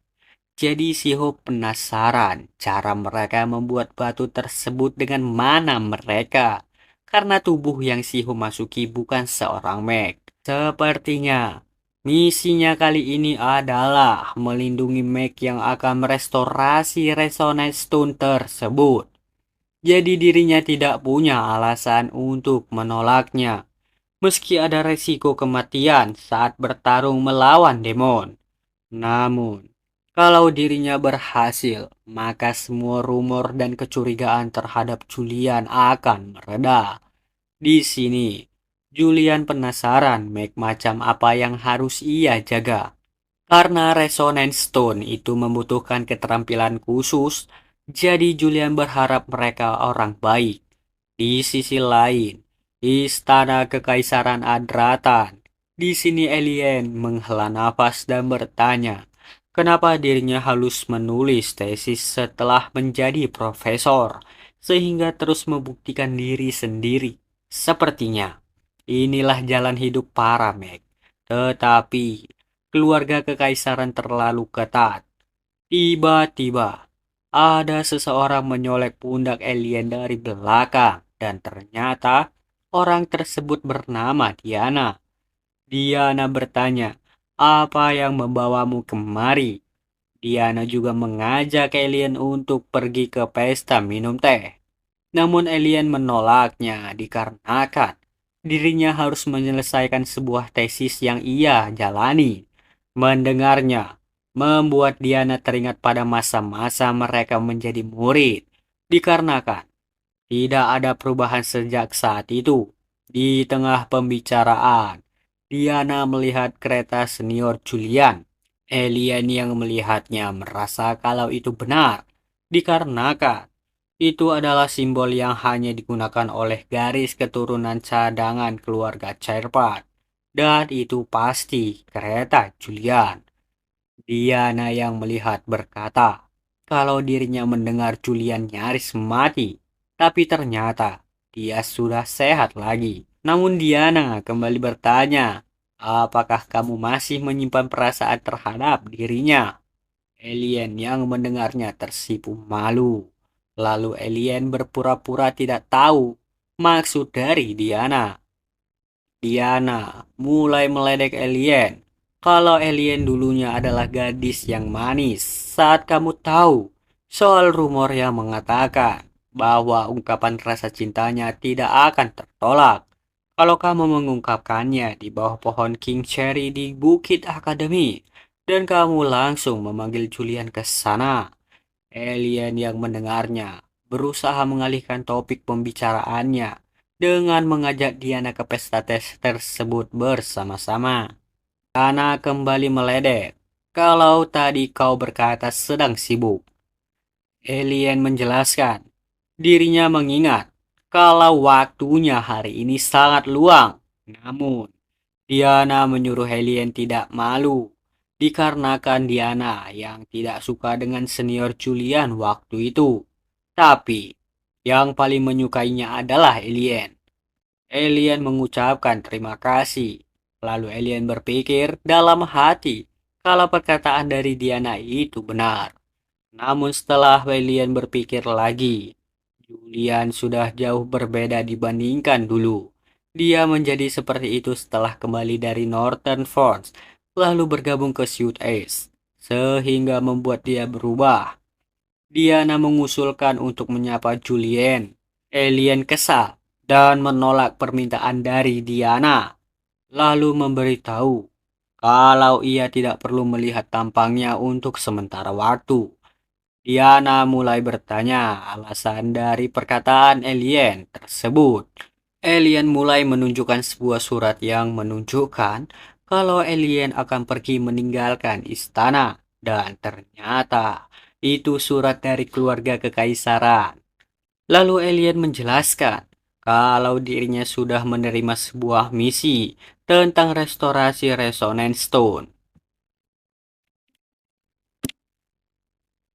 Jadi Shiho penasaran cara mereka membuat batu tersebut dengan mana mereka. Karena tubuh yang Shiho masuki bukan seorang mage. Sepertinya misinya kali ini adalah melindungi mage yang akan merestorasi Resonance Stone tersebut. Jadi dirinya tidak punya alasan untuk menolaknya. Meski ada resiko kematian saat bertarung melawan demon. Namun, kalau dirinya berhasil, maka semua rumor dan kecurigaan terhadap Julian akan mereda. Di sini, Julian penasaran macam apa yang harus ia jaga. Karena Resonance Stone itu membutuhkan keterampilan khusus, jadi Julian berharap mereka orang baik. Di sisi lain, Istana Kekaisaran Adratan. Di sini alien menghela nafas dan bertanya, kenapa dirinya halus menulis tesis setelah menjadi profesor, sehingga terus membuktikan diri sendiri. Sepertinya, inilah jalan hidup para Meg. Tetapi, keluarga kekaisaran terlalu ketat. Tiba-tiba, ada seseorang menyolek pundak alien dari belakang, dan ternyata orang tersebut bernama Diana. Diana bertanya, "Apa yang membawamu kemari?" Diana juga mengajak alien untuk pergi ke pesta minum teh. Namun alien menolaknya dikarenakan dirinya harus menyelesaikan sebuah tesis yang ia jalani. Mendengarnya membuat Diana teringat pada masa-masa mereka menjadi murid. Dikarenakan Tidak ada perubahan sejak saat itu. Di tengah pembicaraan, Diana melihat kereta senior Julian. Alien yang melihatnya merasa kalau itu benar, dikarenakan itu adalah simbol yang hanya digunakan oleh garis keturunan cadangan keluarga Chairpad. Dan itu pasti kereta Julian. Diana yang melihat berkata, kalau dirinya mendengar Julian nyaris mati, tapi ternyata dia sudah sehat lagi. Namun Diana kembali bertanya, apakah kamu masih menyimpan perasaan terhadap dirinya? Alien yang mendengarnya tersipu malu. Lalu alien berpura-pura tidak tahu maksud dari Diana. Diana mulai meledek alien. Kalau alien dulunya adalah gadis yang manis, saat kamu tahu soal rumor yang mengatakan bahwa ungkapan rasa cintanya tidak akan tertolak. Kalau kamu mengungkapkannya di bawah pohon King Cherry di Bukit Akademi, dan kamu langsung memanggil Julian ke sana. Alien yang mendengarnya berusaha mengalihkan topik pembicaraannya dengan mengajak Diana ke pesta tes tersebut bersama-sama. Diana kembali meledek. Kalau tadi kau berkata sedang sibuk. Alien menjelaskan. Dirinya mengingat kalau waktunya hari ini sangat luang. Namun, Diana menyuruh alien tidak malu. Dikarenakan Diana yang tidak suka dengan senior Julian waktu itu. Tapi, yang paling menyukainya adalah alien. Alien mengucapkan terima kasih. Lalu alien berpikir dalam hati kalau perkataan dari Diana itu benar. Namun setelah alien berpikir lagi, Julian sudah jauh berbeda dibandingkan dulu. Dia menjadi seperti itu setelah kembali dari Northern Force, lalu bergabung ke South East, sehingga membuat dia berubah. Diana mengusulkan untuk menyapa Julian. Alien kesal dan menolak permintaan dari Diana, lalu memberitahu kalau ia tidak perlu melihat tampangnya untuk sementara waktu. Diana mulai bertanya alasan dari perkataan alien tersebut. Alien mulai menunjukkan sebuah surat yang menunjukkan kalau alien akan pergi meninggalkan istana. Dan ternyata itu surat dari keluarga kekaisaran. Lalu alien menjelaskan kalau dirinya sudah menerima sebuah misi tentang restorasi Resonance Stone.